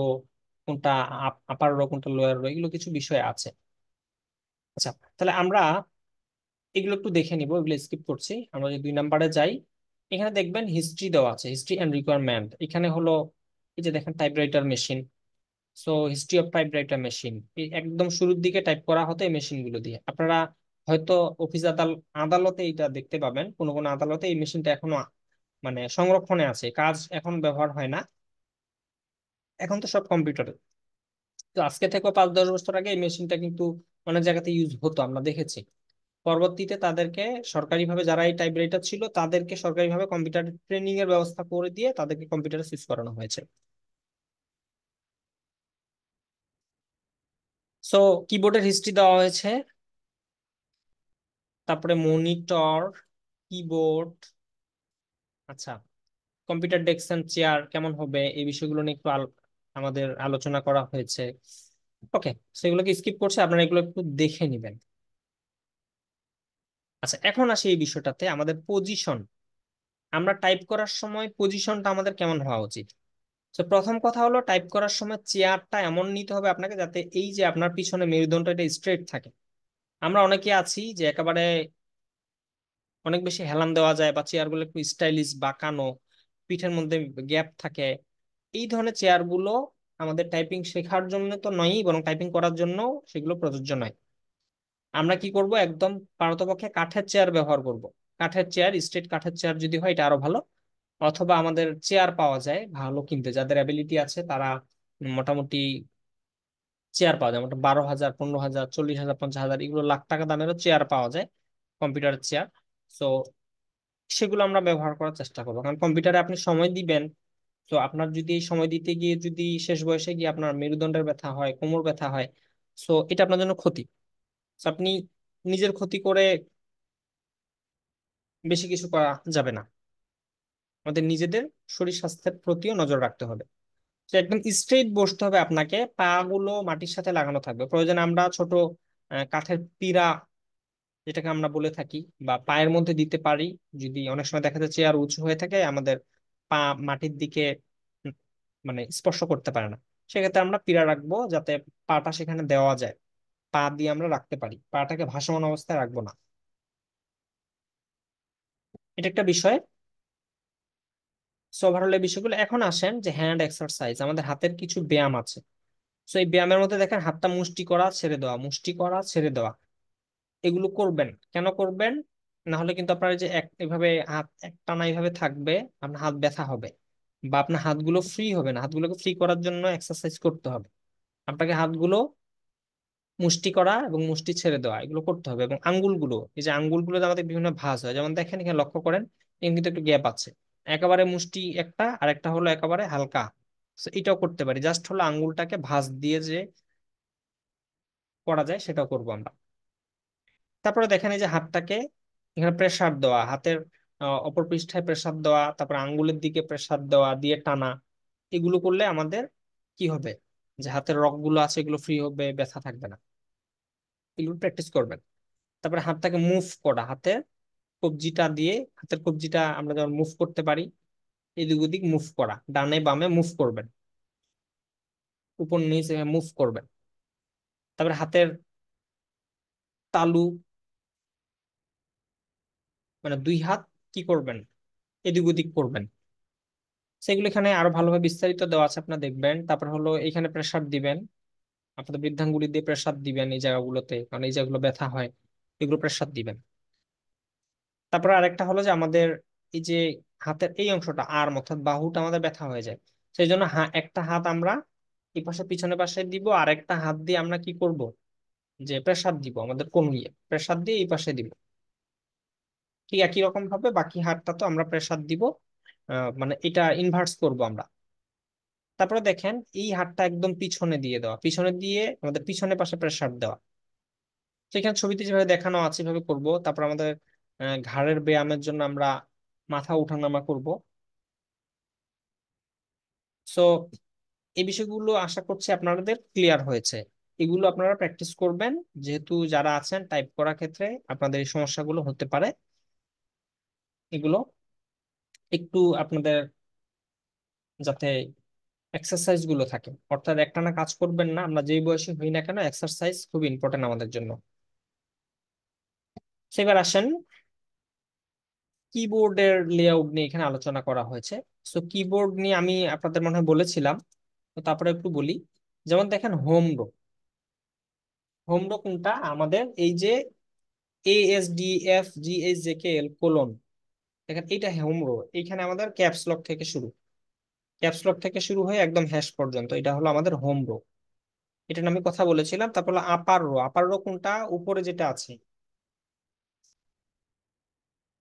কোনটা আপার রো, কোনটা লোয়ার রো, এগুলো কিছু বিষয় আছে। আচ্ছা, তাহলে আমরা এগুলো একটু দেখে নিব, এগুলো স্কিপ করছি। আমরা যদি 2 নাম্বারে যাই, এখানে দেখবেন হিস্ট্রি দেওয়া আছে, হিস্ট্রি অ্যান্ড রিকোয়ারমেন্ট। এখানে হলো এই যে দেখেন typewriter machine. So history of typewriter machine, এই একদম শুরুর দিকে টাইপ করা হতো এই মেশিন গুলো দিয়ে। আপনারা হয়তো অফিস আদালতে এটা দেখতে পাবেন, কোন কোন আদালতে এই মেশিনটা এখনো মানে সংরক্ষণে আছে, কাজ এখন ব্যবহার হয় না। এখন তো সব কম্পিউটারে। তো আজকে থেকে 5-10 বছর আগে এই মেশিনটা কিন্তু অনেক জায়গাতে ইউজ হতো, আমরা দেখেছি। পরবর্তীতে তাদেরকে সরকারিভাবে, যারা এই টাইপ রাইটার ছিল তাদেরকে সরকারিভাবে কম্পিউটার ট্রেনিং এর ব্যবস্থা করে দিয়ে তাদেরকে কম্পিউটারে সুইচ করানো হয়েছে। সো কিবোর্ডের হিস্ট্রি দেওয়া হয়েছে, তারপরে মনিটর, কিবোর্ড। আচ্ছা, কম্পিউটার ডেস্ক এন্ড চেয়ার কেমন হবে এই বিষয়গুলো নিয়ে একটু আমাদের আলোচনা করা হয়েছে। ওকে, সেগুলোকে স্কিপ করছে, আপনারা এগুলো একটু দেখে নেবেন। আচ্ছা, এখন আসি এই বিষয়টাতে, আমাদের পজিশন। আমরা টাইপ করার সময় পজিশনটা আমাদের কেমন হওয়া উচিত? তো প্রথম কথা হলো, টাইপ করার সময় চেয়ারটা এমন নিতে হবে আপনাকে যাতে এই যে আপনার পিছনে মেরুদণ্ডটা এটা স্ট্রেট থাকে। আমরা অনেকে আছি যে একেবারে অনেক বেশি হেলান দেওয়া যায়, বা চেয়ারগুলো একটু স্টাইলিশ বাঁকানো, পিঠের মধ্যে গ্যাপ থাকে। এই ধরনের চেয়ারগুলো আমাদের টাইপিং শেখার জন্য তো নয়ই, বরং টাইপিং করার জন্য সেগুলো প্রযোজ্য নয়। আমরা কি করব, একদম পারতপক্ষে কাঠের চেয়ার ব্যবহার করব। কাঠের চেয়ার, স্ট্রেট কাঠের চেয়ার যদি হয় এটা আরো ভালো। অথবা আমাদের চেয়ার পাওয়া যায় ভালো কিনতে, যাদের অ্যাবিলিটি আছে তারা মোটামুটি চেয়ার পাওয়া যায়, মোটামুটি 12,000, 15,000, 40,000, 50,000, এগুলো লাখ টাকা দামেরও চেয়ার পাওয়া যায়, কম্পিউটার চেয়ার। সো সেগুলো আমরা ব্যবহার করার চেষ্টা করবো, কারণ কম্পিউটারে আপনি সময় দিবেন। তো আপনার যদি এই সময় দিতে গিয়ে যদি শেষ বয়সে গিয়ে আপনার মেরুদণ্ডের ব্যথা হয়, কোমর ব্যথা হয়, সো এটা আপনার জন্য ক্ষতি। So আপনি নিজের ক্ষতি করে বেশি কিছু করা যাবে না। আমাদের নিজেদের শরীর স্বাস্থ্যের প্রতিও নজর রাখতে হবে। তো একদম স্ট্রেট বসতে হবে আপনাকে, পা গুলো মাটির সাথে লাগানো থাকবে। প্রয়োজনে আমরা ছোট কাঠের পিঁড়া, যেটাকে আমরা বলে থাকি, বা পায়ের মধ্যে দিতে পারি। যদি অনেক সময় দেখা যাচ্ছে চেয়ার উঁচু হয়ে থাকে, আমাদের পা মাটির দিকে মানে স্পর্শ করতে পারে না। সেক্ষেত্রে আমরা পীড়া রাখবো যাতে পাটা সেখানে দেওয়া যায়, পা দিয়ে আমরা রাখতে পারি, পাটাকে ভাসমান অবস্থায় রাখবো না। এটা একটা বিষয়। সো ওভারঅল এই বিষয়গুলো। এখন আসেন যে হ্যান্ড এক্সারসাইজ, আমাদের হাতের কিছু ব্যায়াম আছে। সো এই ব্যায়ামের মধ্যে দেখেন হাতটা মুষ্টি করা ছেড়ে দেওয়া, মুষ্টি করা ছেড়ে দেওয়া, এগুলো করবেন। কেন করবেন? না হলে কিন্তু আপনার এই যে এভাবে হাত একটানা এইভাবে থাকবে, আপনার হাত ব্যথা হবে, বা আপনার হাতগুলো ফ্রি হবে না। হাতগুলোকে ফ্রি করার জন্য এক্সারসাইজ করতে হবে। আপনাকে হাতগুলো মুষ্টি করা এবং মুষ্টি ছেড়ে দেওয়া এগুলো করতে হবে। এবং আঙ্গুলগুলো, এই যে আঙ্গুলগুলো আমাদের বিভিন্ন ভাঁজ হয়, যেমন দেখেন এখানে লক্ষ্য করেন, এখানে কিন্তু একটু গ্যাপ আছে। একেবারে মুষ্টি একটা, আর একটা হলো একেবারে হালকা। তো এটাও করতে পারি, জাস্ট হলো আঙ্গুলটাকে ভাঁজ দিয়ে যে করা যায় সেটাও করবো আমরা। তারপরে দেখেন এই যে হাতটাকে এখানে প্রেসার দেওয়া, হাতের অপর পৃষ্ঠায় প্রেসার দেওয়া, তারপর আঙ্গুলের দিকে প্রেসার দেওয়া দিয়ে টানা, এগুলো করলে আমাদের কি হবে, যে হাতের রগগুলো আছে এগুলো ফ্রি হবে, ব্যথা থাকবে না। এগুলো প্র্যাকটিস করবেন। তারপরে হাতটাকে মুভ করা, হাতের কবজিটা দিয়ে, হাতের কবজিটা আমরা যেমন মুভ করতে পারি, এদিক ওদিক মুভ করা, ডানে বামে মুভ করবেন, উপর নিচে মুভ করবেন। তারপরে হাতের তালু, মানে দুই হাত কি করবেন, এদিক ওদিক করবেন। সেগুলো এখানে আরো ভালোভাবে বিস্তারিত দেওয়া আছে, আপনারা দেখবেন। তারপর হলো এখানে প্রেসার দিবেন, আপনাদের বৃদ্ধাঙ্গুলি দিয়ে প্রেসার দিবেন এই জায়গাগুলোতে, কারণ এই জায়গাগুলো ব্যথা হয়, এগুলো প্রেসার দিবেন। তারপর আরেকটা হলো যে আমাদের এই যে হাতের এই অংশটা আর্ম অর্থাৎ বাহুটা আমাদের ব্যথা হয়ে যায়, সেই জন্য একটা হাত আমরা এই পাশে পিছনের পাশে দিব, আর একটা হাত দিয়ে আমরা কি করব, যে প্রেসার দিব, আমাদের কনুইয়ে প্রেসার দিয়ে এই পাশে দিব। ঠিক একই রকম ভাবে বাকি হাতটা তো আমরা প্রেসার দিব, মানে এটা ইনভার্স করব আমরা। তারপরে দেখেন এই হাতটা একদম পিছনে দিয়ে দেওয়া, পিছনে দিয়ে আমাদের পিছনের পাশে প্রেসার দেওয়া। তো এখানে ছবিতে যেভাবে দেখানো আছে এভাবে করব। তারপর আমাদের ঘাড়ের ব্যায়ামের জন্য আমরা মাথা উঠানামা করব। সো এই বিষয়গুলো আশা করছি আপনাদের ক্লিয়ার হয়েছে। এগুলো আপনারা প্র্যাকটিস করবেন, যেহেতু যারা আছেন টাইপ করার ক্ষেত্রে আপনাদের এই সমস্যাগুলো হতে পারে। এগুলো একটু আপনাদের যাতে এক্সারসাইজ গুলো থাকে, অর্থাৎ একটানা কাজ করবেন না, আমরা যেই বয়সে হই না কেন এক্সারসাইজ খুব ইম্পর্টেন্ট আমাদের জন্য। সেবার আসেন কিবোর্ডের লেআউট নিয়ে এখানে আলোচনা করা হয়েছে। সো কিবোর্ড নিয়ে আমি আপনাদের মনে হয় বলেছিলাম, তো তারপরে একটু বলি। যেমন দেখেন হোম রো, হোম রো কোনটা, আমাদের এই যে ASDFGHJKL কোলন, দেখেন এইটা হোম রো। এইখানে আমাদের ক্যাপস লক থেকে শুরু, ক্যাপস লক থেকে শুরু হয়ে একদম হ্যাশ পর্যন্ত, এটা হলো আমাদের হোম রো। এটা নিয়ে আমি কথা বলেছিলাম। তারপর হলো আপার রো, আপার রো কোনটা, উপরে যেটা আছে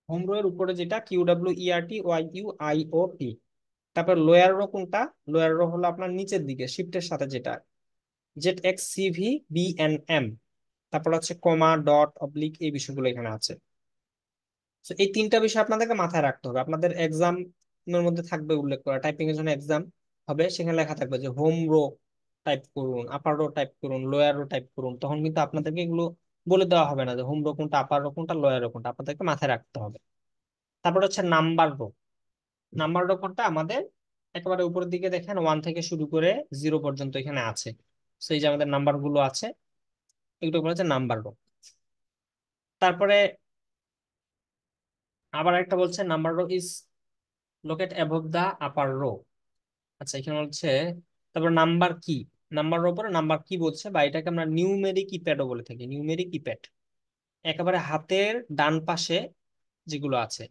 হোম রো এর উপরে যেটা, QWERTYUIOT। তারপর লোয়ার রো কোনটা, লোয়ার রো হলো আপনার নিচের দিকে শিফটের সাথে যেটা, ZXCVBNM। তারপর হচ্ছে কমা, ডট, অবলিক, এই বিষয়গুলো এখানে আছে। তো এই তিনটা বিষয় আপনাদেরকে মাথায় রাখতে হবে। আপনাদের এক্সাম এর মধ্যে থাকবে উল্লেখ করা, টাইপিং এর জন্য এক্সাম হবে, সেখানে লেখা থাকবে যে হোম রো টাইপ করুন, আপার রো টাইপ করুন, লোয়ার রো টাইপ করুন। তখন কিন্তু আপনাদেরকে এগুলো বলে দেওয়া হবে না যে হোম রো কোনটা, আপার রো কোনটা, লোয়ার রো কোনটা, আপনাদেরকে মাথায় রাখতে হবে। তারপর হচ্ছে নাম্বার রো, নাম্বার রো কোনটা, আমাদের একেবারে উপরের দিকে দেখেন 1 থেকে শুরু করে 0 পর্যন্ত এখানে আছে। সেই যে আমাদের নাম্বার গুলো আছে, এগুলো বলা হচ্ছে নাম্বার রো। তারপরে আবার একটা বলছে number row is locate above the upper row. আচ্ছা এখানে হচ্ছে, তারপর নাম্বার কি, নাম্বারের উপরে নাম্বার কি বলছে, বা এটাকে আমরা নিউমেরিক কিপ্যাডও বলে থাকি, নিউমেরিক কিপ্যাড একেবারে হাতের ডান পাশে যেগুলো আছে।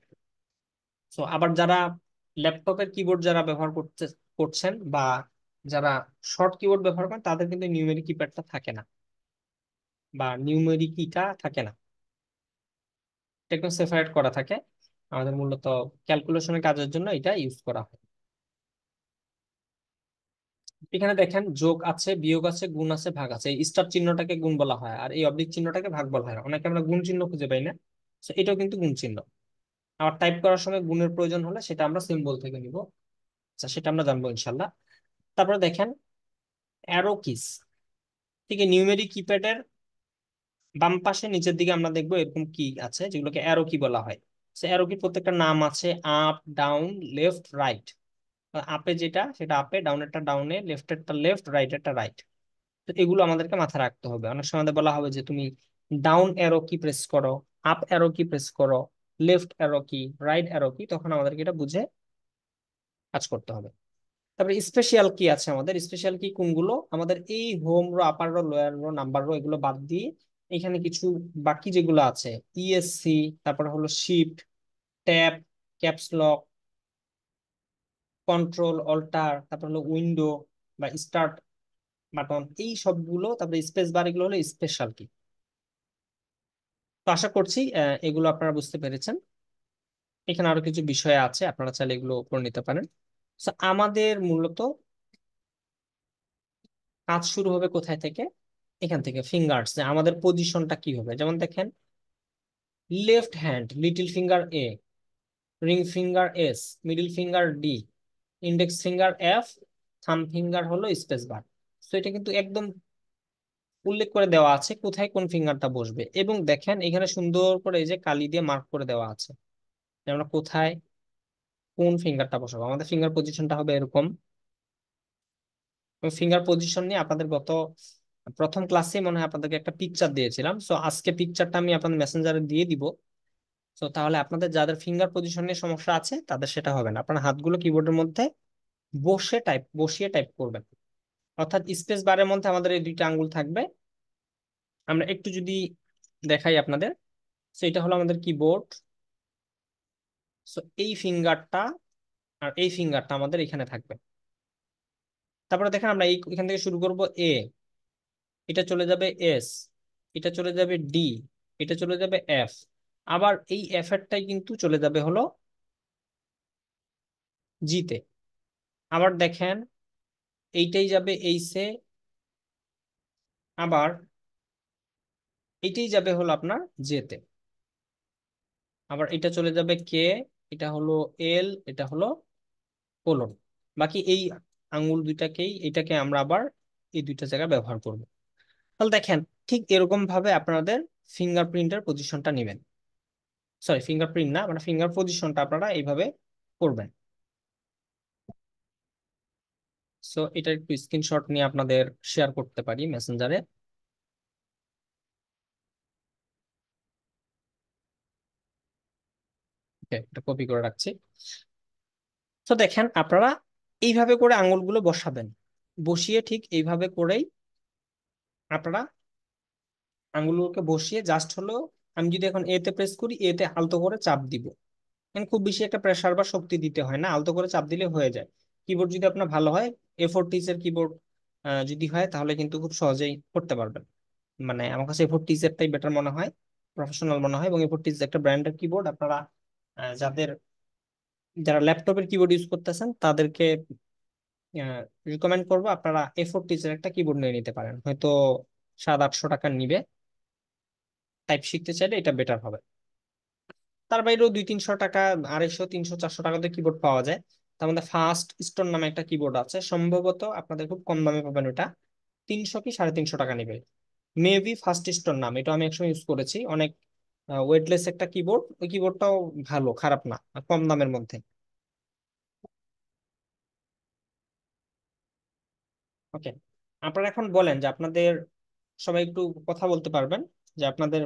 তো আবার যারা ল্যাপটপের কিবোর্ড যারা ব্যবহার করছেন, বা যারা শর্ট কিবোর্ড ব্যবহার করেন, তাদের কিন্তু নিউমেরিক কিপ্যাডটা থাকে না, বা নিউমেরিক কিটা থাকে না, এটা একদম সেপারেট করা থাকে। আমাদের মূলত ক্যালকুলেশনের কাজের জন্য এটা ইউজ করা হয়। এখানে দেখেন যোগ আছে, বিয়োগ আছে, গুণ আছে, ভাগ আছে। এই স্টার চিহ্নটাকে গুণ বলা হয়, আর এই অবলিক চিহ্নটাকে ভাগ বলা হয়। অনেকে আমরা গুণ চিহ্ন খুঁজে পাই না, তো এটাও কিন্তু গুণ চিহ্ন। আবার টাইপ করার সময় গুণের প্রয়োজন হলে সেটা আমরা সিম্বল থেকে নিব। আচ্ছা সেটা আমরা জানবো ইনশাল্লাহ। তারপরে দেখেন অ্যারো কিস, ঠিক আছে, নিউমেরিক কিপ্যাডের বাম পাশে নিচের দিকে আমরা দেখবো এরকম কি আছে যেগুলোকে অ্যারো কি বলা হয়। সে অ্যারো কি প্রত্যেকটা নাম আছে, আপ, ডাউন, লেফট, রাইট। আপে যেটা সেটা আপে, ডাউনেরটা ডাউনে, লেফটেরটা লেফট, রাইটেরটা রাইট। তো এগুলো আমাদেরকে মাথায় রাখতে হবে। অনেক সময় আমাদের বলা হবে যে তুমি ডাউন অ্যারো কি প্রেস করো, আপ অ্যারো কি প্রেস করো, লেফট অ্যারো কি, রাইট অ্যারো কি, তখন আমাদেরকে এটা বুঝে কাজ করতে হবে। তারপরে স্পেশাল কি আছে, আমাদের স্পেশাল কি কোনগুলো, আমাদের এই home row, upper row, lower row, number row এগুলো বাদ দিয়ে এখানে কিছু বাকি যেগুলো আছে, ইএসসি, তারপরে হলো shift, tab, caps lock, control, alter, তারপর হলো উইন্ডো বা স্টার্ট বাটন, এই সবগুলো, তারপরে স্পেস বার, এগুলো হলো স্পেশাল কি। তো আশা করছি এগুলো আপনারা বুঝতে পেরেছেন। এখানে আরো কিছু বিষয় আছে, আপনারা চাইলে এগুলো করে নিতে পারেন। তো আমাদের মূলত কাজ শুরু হবে কোথায় থেকে, এখান থেকে ফিঙ্গার্স, যে আমাদের পজিশনটা কি হবে। যেমন দেখেন, left hand little finger A, ring finger S, middle finger D, index finger F, thumb finger হলো স্পেস বার। তো এটা কিন্তু একদম উল্লেখ করে দেওয়া আছে কোথায় কোন ফিঙ্গারটা বসবে, এবং দেখেন এখানে সুন্দর করে এই যে কালি দিয়ে মার্ক করে দেওয়া আছে যে আমরা কোথায় কোন ফিঙ্গারটা বসাবো। আমাদের ফিঙ্গার পজিশনটা হবে এরকম। ফিঙ্গার পজিশন নিয়ে আপনাদের গত প্রথম ক্লাসে মনে হয় আপনাদেরকে একটা পিকচার দিয়েছিলাম, সো আজকে পিকচারটা আমি আপনাদের মেসেঞ্জারে দিয়ে দিব। তো তাহলে আপনাদের যাদের ফিঙ্গার পজিশন নিয়ে সমস্যা আছে তাদের সেটা হবে না। আপনার হাতগুলো কিবোর্ডের মধ্যে বসিয়ে টাইপ করবেন। অর্থাৎ স্পেস বারের মধ্যে আমাদের এই দুইটা আঙ্গুল থাকবে। আমরা একটু যদি দেখাই আপনাদের, তো এটা হলো আমাদের কিবোর্ড। সো এই ফিঙ্গারটা আর এই ফিঙ্গারটা আমাদের এখানে থাকবে। তারপরে দেখেন আমরা এখান থেকে শুরু করব এ, এটা চলে যাবে এস, এটা চলে যাবে ডি, এটা চলে যাবে এফ, আবার এই এফ এরটাই কিন্তু চলে যাবে হলো জিতে। আবার দেখেন এইটাই যাবে এইসে, আবার এইটাই যাবে হলো আপনার জেতে, আবার এটা চলে যাবে কে, এটা হলো এল, এটা হলো কোলন। বাকি এই আঙ্গুল দুইটাকেই, এটাকে আমরা আবার এই দুইটা জায়গায় ব্যবহার করব। তাহলে দেখেন ঠিক এরকম ভাবে আপনাদের ফিঙ্গারপ্রিন্টের পজিশনটা নেবেন। সরি, ফিঙ্গারপ্রিন্ট না, মানে ফিঙ্গার পজিশনটা আপনারা এইভাবে করবেন। সো এটা একটু স্ক্রিনশট নিয়ে আপনাদের শেয়ার করতে পারি মেসেঞ্জারে। ওকে, এটা কপি করে রাখছি। তো দেখেন আপনারা এইভাবে করে আঙ্গুলগুলো বসাবেন, বসিয়ে ঠিক এইভাবে করেই আপনারা আঙ্গুলগুলোকে বসিয়ে জাস্ট হলো, আমি যদি এখন এতে প্রেস করি, এতে আলতো করে চাপ দিব। মানে খুব বেশি একটা প্রেসার বা শক্তি দিতে হয় না, আলতো করে চাপ দিলে হয়ে যায়। কিবোর্ড যদি আপনার ভালো হয়, A14 এর কিবোর্ড যদি হয়, তাহলে কিন্তু খুব সহজেই করতে পারবেন। মানে আমার কাছে A14 এরটাই বেটার মনে হয়, প্রফেশনাল মনে হয়। এবং A14 একটা ব্র্যান্ডের কিবোর্ড। আপনারা যাদের যারা ল্যাপটপের কিবোর্ড ইউজ করতেছেন তাদেরকে রিকমেন্ড করবো আপনারা A14 এর একটা কিবোর্ড নিয়ে নিতে পারেন, হয়তো 700-800 টাকা নিবে। টাইপ শিখতে চাইলে এটা বেটার হবে। তার বাইরেও 200-300 টাকা, 250, 300, 400 টাকাতে কিবোর্ড পাওয়া যায়। তার মধ্যে ফার্স্ট স্টোন নামে একটা কিবোর্ড আছে, সম্ভবত আপনাদের খুব কম দামে পাবেন ওটা, 300 কি 350 টাকা নিবে। মেবি ফার্স্ট স্টোন নাম, এটা আমি একসময় ইউজ করেছি, অনেক ওয়েটলেস একটা কিবোর্ড। ওই কিবোর্ডটাও ভালো, খারাপ না, কম দামের মধ্যে। ওকে, আপনারা এখন বলেন যে আপনাদের সবাই একটু কথা বলতে পারবেন, যে আপনাদের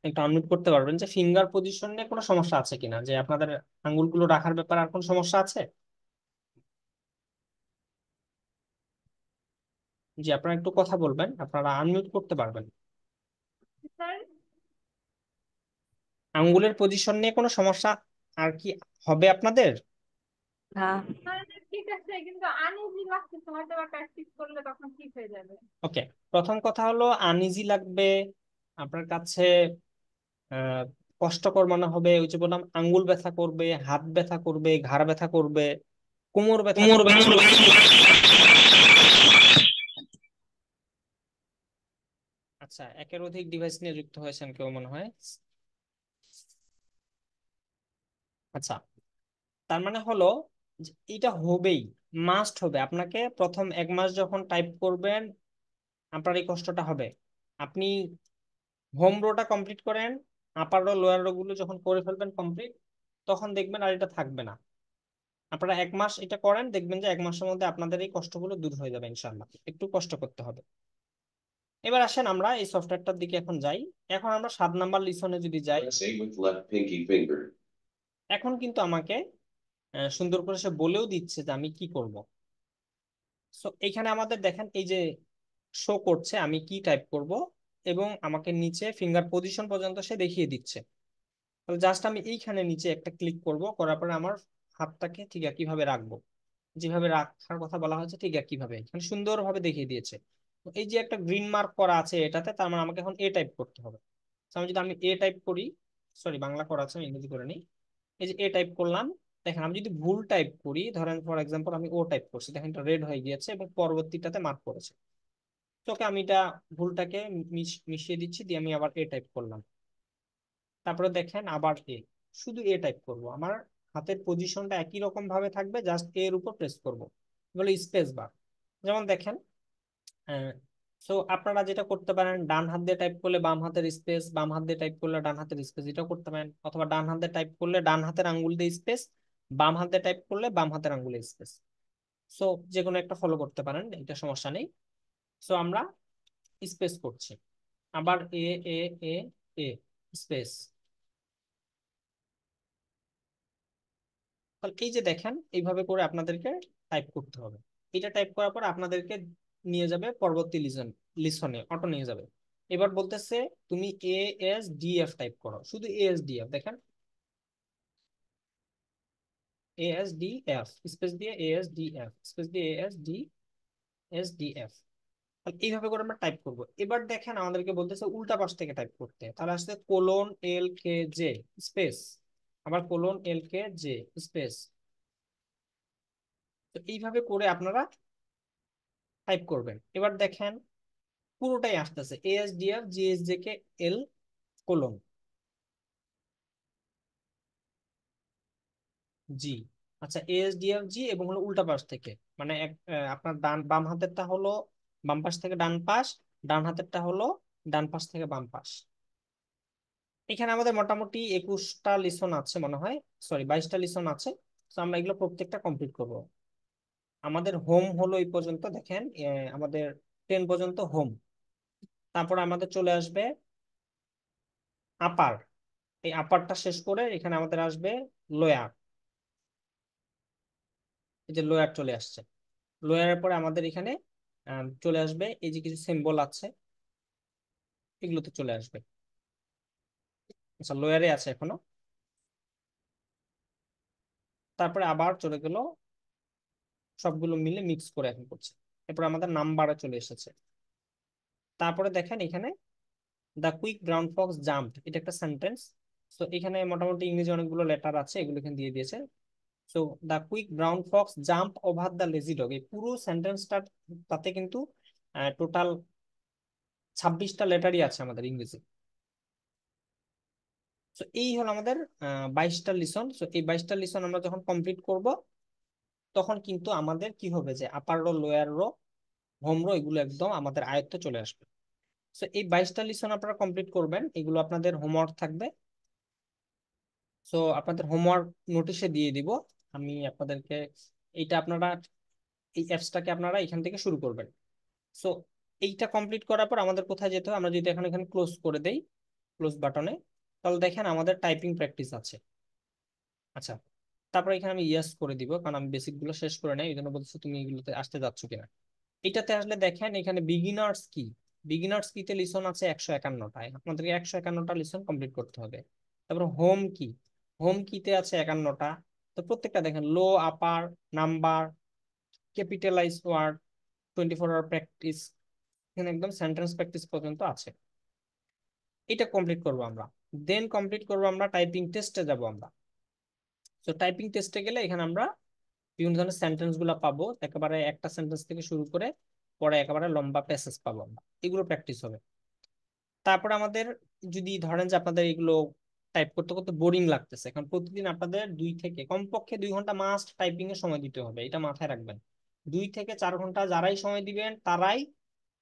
একটু আনমিউট করতে পারবেন, যে ফিঙ্গার পজিশন নিয়ে কোনো সমস্যা আছে কিনা, যে আপনাদের আঙ্গুলগুলো রাখার ব্যাপারে আর কোনো সমস্যা আছে। জি, আপনারা একটু কথা বলবেন, আপনারা আনমিউট করতে পারবেন। স্যার। আঙ্গুলের পজিশন নিয়ে কোনো সমস্যা আর কি হবে আপনাদের? হ্যাঁ, ঠিক আছে, কিন্তু আনইজি লাগতেছে, হয়তো বা প্র্যাকটিস করলে তখন ঠিক হয়ে যাবে। ওকে, প্রথম কথা হলো আনইজি লাগবে আপনার কাছে, আহ কষ্টকর মনে হবে, ওই যে বললাম আঙ্গুল ব্যথা করবে, হাত ব্যথা করবে, ঘাড় ব্যথা করবে, কোমর ব্যথা কোমর করবে। ব্যথা। আচ্ছা, একের অধিক ডিভাইস নিয়ে যুক্ত হয়েছেন কেউ মনে হয়। আচ্ছা, তার মানে হলো যে এটা হবেই, মাস্ট হবে। আপনাকে প্রথম 1 মাস যখন টাইপ করবেন আপনার এই কষ্টটা হবে। আপনি হোম রোটা কমপ্লিট করেন, আপার রো লোয়ার রো গুলো যখন করে ফেলবেন কমপ্লিট, তখন দেখবেন আর এটা থাকবে না। আপনারা 1 মাস এটা করেন, দেখবেন যে 1 মাসের মধ্যে আপনাদের এই কষ্টগুলো দূর হয়ে যাবে ইনশাআল্লাহ। একটু কষ্ট করতে হবে। এবার আসেন আমরা এই সফটওয়্যারটার দিকে এখন যাই। এখন আমরা 7 নাম্বার লিসনে যদি যাই, Press A with left pinky finger. এখন কিন্তু আমাকে সুন্দর করে সে বলেও দিচ্ছে যে আমি কি করব। সো এখানে আমাদের দেখেন এই যে শো করছে আমি কি টাইপ করব, এবং আমাকে নিচে ফিঙ্গার পজিশন পর্যন্ত সে দেখিয়ে দিচ্ছে। তাহলে জাস্ট আমি এইখানে নিচে একটা ক্লিক করব, করার পরে আমার হাতটাকে ঠিক একইভাবে রাখবো, যেভাবে রাখার কথা বলা হয়েছে ঠিক একইভাবে এখানে সুন্দরভাবে দেখিয়ে দিয়েছে। তো এই যে একটা গ্রিন মার্ক করা আছে এটাতে, তার মানে আমাকে এখন এ টাইপ করতে হবে। So আমি এ টাইপ করি, সরি বাংলা করা আছে আমি ইংরেজি করে নিই। এই যে এ টাইপ করলাম, দেখেন আমি যদি ভুল টাইপ করি, ধরেন ফর এক্সাম্পল আমি ও টাইপ করছি, দেখেন এটা রেড হয়ে গিয়েছে এবং পরবর্তীটাতে মার্ক করেছে। তোকে আমি এটা ভুলটাকে মিশিয়ে দিচ্ছি, দিয়ে আমি আবার এ টাইপ করলাম। তারপরে দেখেন আবার এ, শুধু এ টাইপ করব, আমার হাতের পজিশনটা একই রকম ভাবে থাকবে, জাস্ট এর উপর প্রেস করব, বলে স্পেস বার। যেমন দেখেন, সো আপনারা যেটা করতে পারেন, ডান হাত দিয়ে টাইপ করলে বাম হাতের স্পেস, বাম হাত দিয়ে টাইপ করলে ডান হাতের স্পেস, এটা করতে পারেন। অথবা ডান হাত দিয়ে টাইপ করলে ডান হাতের আঙ্গুল দিয়ে স্পেস, বাম হাত দিয়ে টাইপ করলে বাম হাতের আঙ্গুলে স্পেস। সো যে কোনো একটা ফলো করতে পারেন, এটা সমস্যা নেই। সো আমরা স্পেস করছি, আবার এ এ এ এ স্পেস। তাহলে এই যে দেখেন এইভাবে করে আপনাদেরকে টাইপ করতে হবে। এটা টাইপ করার পর আপনাদেরকে নিয়ে যাবে পরবর্তী লিসনে, অটো নিয়ে যাবে। এবার বলতেছে তুমি A S D F type করো, শুধু এ এস ডি এফ দেখেন, A S D F space দিয়ে A S D F space দিয়ে A S D S D F. তাহলে এইভাবে করে আমরা টাইপ করব। এবার দেখেন আমাদেরকে বলতেছে উল্টা পাশ থেকে টাইপ করতে, তাহলে আসছে কোলন এল কে জে স্পেস, আবার কোলন এল কে জে স্পেস। তো এইভাবে করে আপনারা টাইপ করবেন। এবার দেখেন পুরোটাই আসতেছে এএসডিএফ জিএসজে কে এল কোলন জি। আচ্ছা এএসডিএফ জি এবং হলো উল্টা পাশ থেকে, মানে আপনার বাম হাতেরটা হলো বাম পাশ থেকে ডান পাশ, ডান হাতেরটা হলো ডান পাশ থেকে বাম পাশ। এখানে আমাদের মোটামুটি 21টা লিসন আছে মনে হয়, সরি 22টা লিসন আছে। তো আমরা এগুলো প্রত্যেকটা কমপ্লিট করব। আমাদের হোম হলো এই পর্যন্ত, দেখেন আমাদের 10 পর্যন্ত হোম। তারপর আমাদের চলে আসবে আপার, এই আপারটা শেষ করে এখানে আমাদের আসবে লোয়ার। এই যে লোয়ার চলে আসছে, লোয়ারের পরে আমাদের এখানে চলে আসবে এই যে কিছু সিম্বল আছে, এগুলোতে চলে আসবে। আচ্ছা লোয়ারে আছে এখনো। তারপরে আবার চলে গেল, সবগুলো মিলে মিক্স করে এখন করছে। এরপর আমাদের নাম্বারে চলে এসেছে। তারপরে দেখেন এখানে the quick brown Fox jumped, এটা একটা সেন্টেন্স। তো এখানে মোটামুটি ইংরেজি অনেকগুলো লেটার আছে, এগুলো এখানে দিয়ে দিয়েছে। So the quick brown Fox jump over the lazy dog, এই পুরো সেন্টেন্সটা তাতে কিন্তু টোটাল 26টা লেটারই আছে আমাদের ইংরেজি। তো এই হলো আমাদের 22টা লিসন। তো এই 22টা লিসন আমরা যখন কমপ্লিট করব, তখন কিন্তু আমাদের কি হবে যে upper row, lower row, home row এগুলো একদম আমাদের আয়ত্তে চলে আসবে। তো এই 22টা লিসন আপনারা কমপ্লিট করবেন, এগুলো আপনাদের হোমওয়ার্ক থাকবে। তো আপনাদের হোমওয়ার্ক নোটিশে দিয়ে দিব আমি আপনাদেরকে। এইটা আপনারা এই অ্যাপসটাকে আপনারা এখান থেকে শুরু করবেন। সো এইটা কমপ্লিট করার পর আমাদের কোথায় যেতে হবে, আমরা যদি এখন এখানে ক্লোজ করে দেই, ক্লোজ বাটনে, তাহলে দেখেন আমাদের টাইপিং প্র্যাকটিস আছে। আচ্ছা, তারপর এখানে আমি ইয়েস করে দিব, কারণ আমি বেসিক গুলো শেষ করে নাই, এই জন্য বলছি তুমি এগুলোতে আসতে যাচ্ছ কিনা। এটাতে আসলে দেখেন এখানে বিগিনার্স কি, বিগিনার্স কিতে লিসন আছে 151টায়, আপনাদেরকে 151টা লিসন কমপ্লিট করতে হবে। তারপর হোম কি, হোম কিতে আছে 51টা। তো প্রত্যেকটা দেখেন low, upper, number, capitalise word, 24 hour practice, এখানে একদম সেন্টেন্স প্র্যাকটিস পর্যন্ত আছে। এটা কমপ্লিট করব আমরা। দেন কমপ্লিট করব আমরা টাইপিং টেস্টে যাব আমরা। তো টাইপিং টেস্টে গেলে এখানে আমরা বিভিন্ন ধরনের সেন্টেন্স গুলা পাবো, একেবারে একটা সেন্টেন্স থেকে শুরু করে পরে একেবারে লম্বা প্যাসেজ পাবো আমরা, এগুলো প্র্যাকটিস হবে। তারপর আমাদের যদি ধরেন যে আপনাদের এগুলো টাইপ করতে করতে বোরিং লাগতেছে, কারণ প্রতিদিন আপনাদের 2 থেকে কমপক্ষে 2 ঘন্টা মাস্ট টাইপিং এর সময় দিতে হবে, এটা মাথায় রাখবেন। 2 থেকে 4 ঘন্টা যারাই সময় দিবেন তারাই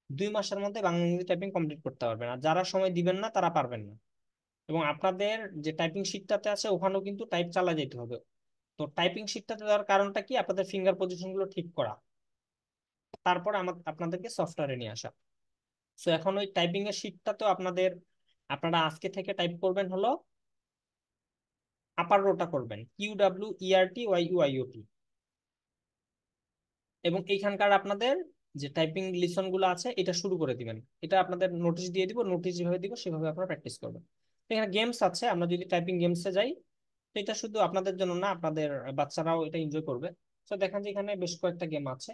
2 মাসের মধ্যে বাংলা ইংরেজি টাইপিং কমপ্লিট করতে পারবেন, আর যারা সময় দিবেন না তারা পারবেন না। এবং আপনাদের যে টাইপিং শিটটাতে আছে ওখানেও কিন্তু টাইপ চালা যেতে হবে, তো টাইপিং শিটটাতে দেওয়ার কারণটা কি, আপনাদের ফিঙ্গার পজিশন গুলো ঠিক করা, তারপর আপনাদেরকে সফটওয়্যারে নিয়ে আসা। সো এখন ওই টাইপিং এর শিটটা তো আপনারা আজকে থেকে টাইপ করবেন হলো আপার রোটা করবেন, QWERTYUIOT। এবং এইখানকার আপনাদের যে টাইপিং লিসন গুলো আছে এটা শুরু করে দিবেন। এটা আপনাদের নোটিশ দিয়ে দিব, নোটিশ যেভাবে দিব সেভাবে আপনারা প্র্যাকটিস করবেন। তো এখানে গেমস আছে, আমরা যদি টাইপিং গেমসে যাই, তো এটা শুধু আপনাদের জন্য না, আপনাদের বাচ্চারাও এটা এনজয় করবে। তো দেখেন যে এখানে বেশ কয়েকটা গেম আছে।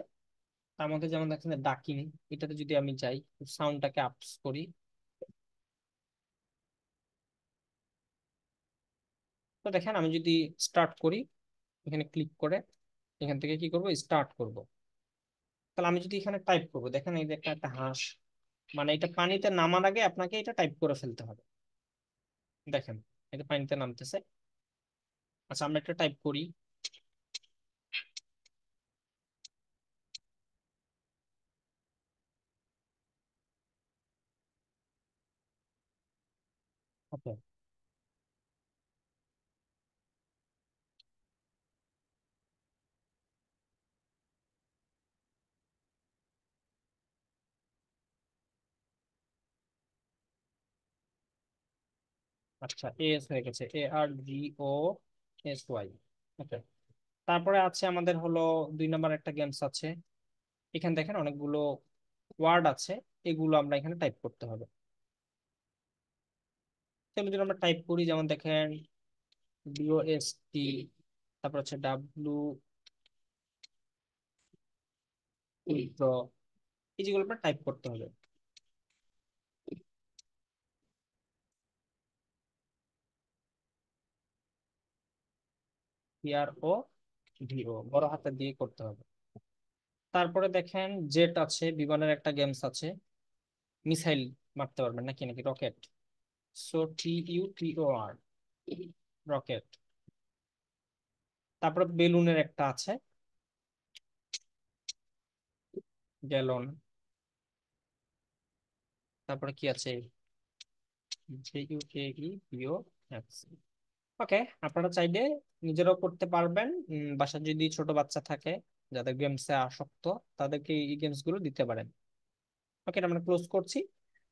তার মধ্যে যেমন দেখেন ডাকিং, এটাতে যদি আমি যাই, সাউন্ডটাকে আপস করি, তো দেখেন আমি যদি স্টার্ট করি, এখানে ক্লিক করে এখান থেকে কি করব, স্টার্ট করব। তাহলে আমি যদি এখানে টাইপ করব, দেখেন এই যে একটা একটা হাঁস, মানে এটা পানিতে নামার আগে আপনাকে এটা টাইপ করে ফেলতে হবে। দেখেন এটা পানিতে নামতেছে। আচ্ছা আমরা একটা টাইপ করি, ওকে। আচ্ছা এস হয়ে গেছে, ARGOSY। ওকে। তারপরে আছে আমাদের হলো 2 নম্বর একটা গেমস আছে। এখানে দেখেন অনেকগুলো ওয়ার্ড আছে, এগুলো আমরা এখানে টাইপ করতে হবে। তাহলে যদি আমরা টাইপ করি, যেমন দেখেন DOST, তারপর হচ্ছে উইথড্র, এই যেগুলো আপনার টাইপ করতে হবে। PROVO বড় হাতে দিয়ে করতে হবে। তারপরে দেখেন জেট আছে, বিমানের একটা গেমস আছে, মিসাইল মারতে পারবেন নাকি নাকি রকেট, সো TUTOR, রকেট। তারপরে বেলুনের একটা আছে, গ্যালন। তারপরে কি আছে, JUKEPO। ওকে, আপনারা চাইলে নিজেরাও করতে পারবেন। বাসায় যদি ছোট বাচ্চা থাকে যাদের গেমসে আসক্ত, তাদেরকে এই গেমস গুলো দিতে পারেন। ওকে, এটা আমরা ক্লোজ করছি।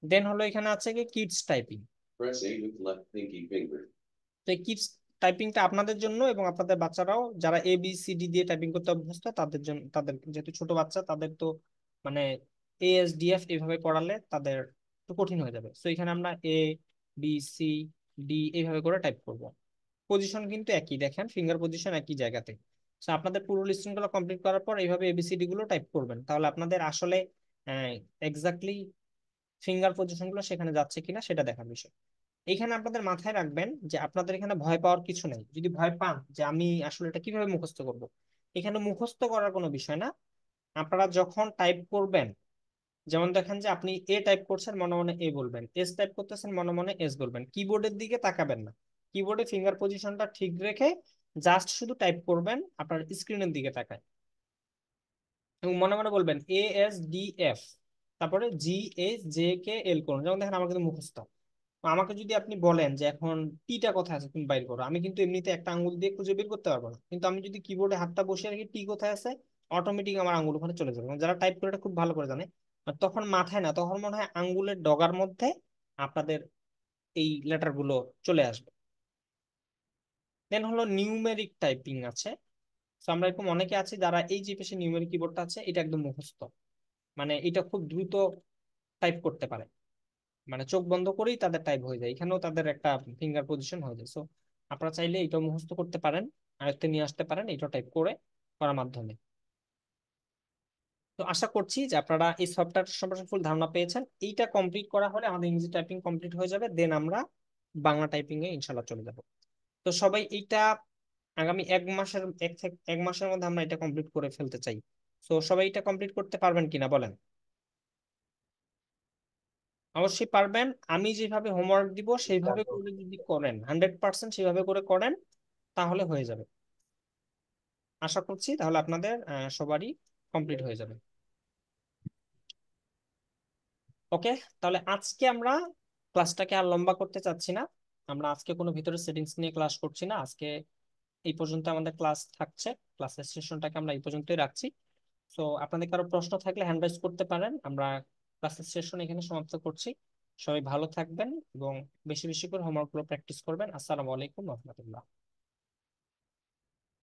দেন হলো এখানে আছে কি kids typing. Press A with left pinky finger. তো এই কিডস টাইপিংটা আপনাদের জন্য এবং আপনাদের বাচ্চারাও যারা ABCD দিয়ে টাইপিং করতে অভ্যস্ত তাদের জন্য, তাদের যেহেতু ছোট বাচ্চা তাদের তো মানে ASDF এইভাবে পড়ালে তাদের একটু কঠিন হয়ে যাবে। তো এখানে আমরা ABCD এইভাবে করে টাইপ করব। পজিশন কিন্তু একই, দেখেন ফিঙ্গার পজিশন একই জায়গাতে। তো আপনাদের পুরো লিস্টিং গুলো কমপ্লিট করার পর এইভাবে ABCD গুলো টাইপ করবেন, তাহলে আপনাদের আসলে এক্স্যাক্টলি ফিঙ্গার পজিশন গুলো সেখানে যাচ্ছে কিনা সেটা দেখার বিষয়। এখানে আপনাদের মাথায় রাখবেন যে আপনাদের এখানে ভয় পাওয়ার কিছু নেই। যদি ভয় পান যে আমি আসলে এটা কিভাবে মুখস্থ করব, এখানে মুখস্থ করার কোনো বিষয় না। আপনারা যখন টাইপ করবেন, যেমন দেখেন যে আপনি এ টাইপ করছেন মনে মনে এ বলবেন, এস টাইপ করতেছেন মনে মনে এস বলবেন, কিবোর্ডের দিকে তাকাবেন না। কিবোর্ডে ফিঙ্গার পজিশনটা ঠিক রেখে জাস্ট শুধু টাইপ করবেন আপনার স্ক্রিনের দিকে তাকায়, এবং মনে মনে বলবেন ASDF, তারপরে GHJKL করুন। যেমন দেখেন আমার কিন্তু মুখস্থ। আমাকে যদি আপনি বলেন যে এখন টিটা কোথায় আছে তুমি বাইর করো, আমি কিন্তু এমনিতে একটা আঙ্গুল দিয়ে খুঁজে বের করতে পারবো না, কিন্তু আমি যদি কিবোর্ডে হাতটা বসিয়ে রাখি টি কোথায় আছে, অটোমেটিক আমার আঙ্গুল ওখানে চলে যাবে। এবং যারা টাইপ করে এটা খুব ভালো করে জানে, আর তখন মাথায় না, তখন মনে হয় আঙ্গুলের ডগার মধ্যে আপনাদের এই লেটার গুলো চলে আসবে। দেন হলো নিউমেরিক টাইপিং আছে। তো আমরা এরকম অনেকে আছি যারা এই যে পেশে নিউমেরিক কিবোর্ডটা আছে এটা একদম মুখস্থ, মানে এটা খুব দ্রুত টাইপ করতে পারে, মানে চোখ বন্ধ করেই তাদের টাইপ হয়ে যায়, এখানেও তাদের একটা ফিঙ্গার পজিশন হয়ে যায়। সো আপনারা চাইলে এটাও মুখস্থ করতে পারেন, আয়ত্তে নিয়ে আসতে পারেন এটা টাইপ করে করার মাধ্যমে। তো আশা করছি যে আপনারা এই সফটওয়্যার সম্পর্কে ফুল ধারণা পেয়েছেন। এইটা কমপ্লিট করা হলে আমাদের ইংরেজি টাইপিং কমপ্লিট হয়ে যাবে, দেন আমরা বাংলা টাইপিং এ ইনশাল্লাহ চলে যাব। তো সবাই এইটা আগামী 1 মাসের 1 মাসের মধ্যে আমরা এটা কমপ্লিট করে ফেলতে চাই। তো সবাই এটা কমপ্লিট করতে পারবেন কিনা বলেন? অবশ্যই পারবেন। আমি যেভাবে হোমওয়ার্ক দিব সেইভাবে করে যদি করেন, 100% সেভাবে করে করেন, তাহলে হয়ে যাবে। আশা করছি তাহলে আপনাদের সবারই কমপ্লিট হয়ে যাবে। ওকে, তাহলে আজকে আমরা ক্লাসটাকে আর লম্বা করতে চাচ্ছি না। আমরা আজকে কোনো ভিতরে সেটিংস নিয়ে ক্লাস করছি না আজকে। এই পর্যন্ত আমাদের ক্লাস থাকছে, ক্লাসের সেশনটাকে আমরা এই পর্যন্তই রাখছি। তো আপনাদের কারো প্রশ্ন থাকলে হ্যান্ড রাইজ করতে পারেন। আমরা ক্লাসের সেশন এখানে সমাপ্ত করছি। সবাই ভালো থাকবেন এবং বেশি বেশি করে হোমওয়ার্ক গুলো প্র্যাকটিস করবেন। আসসালামু আলাইকুম রহমতুল্লাহ।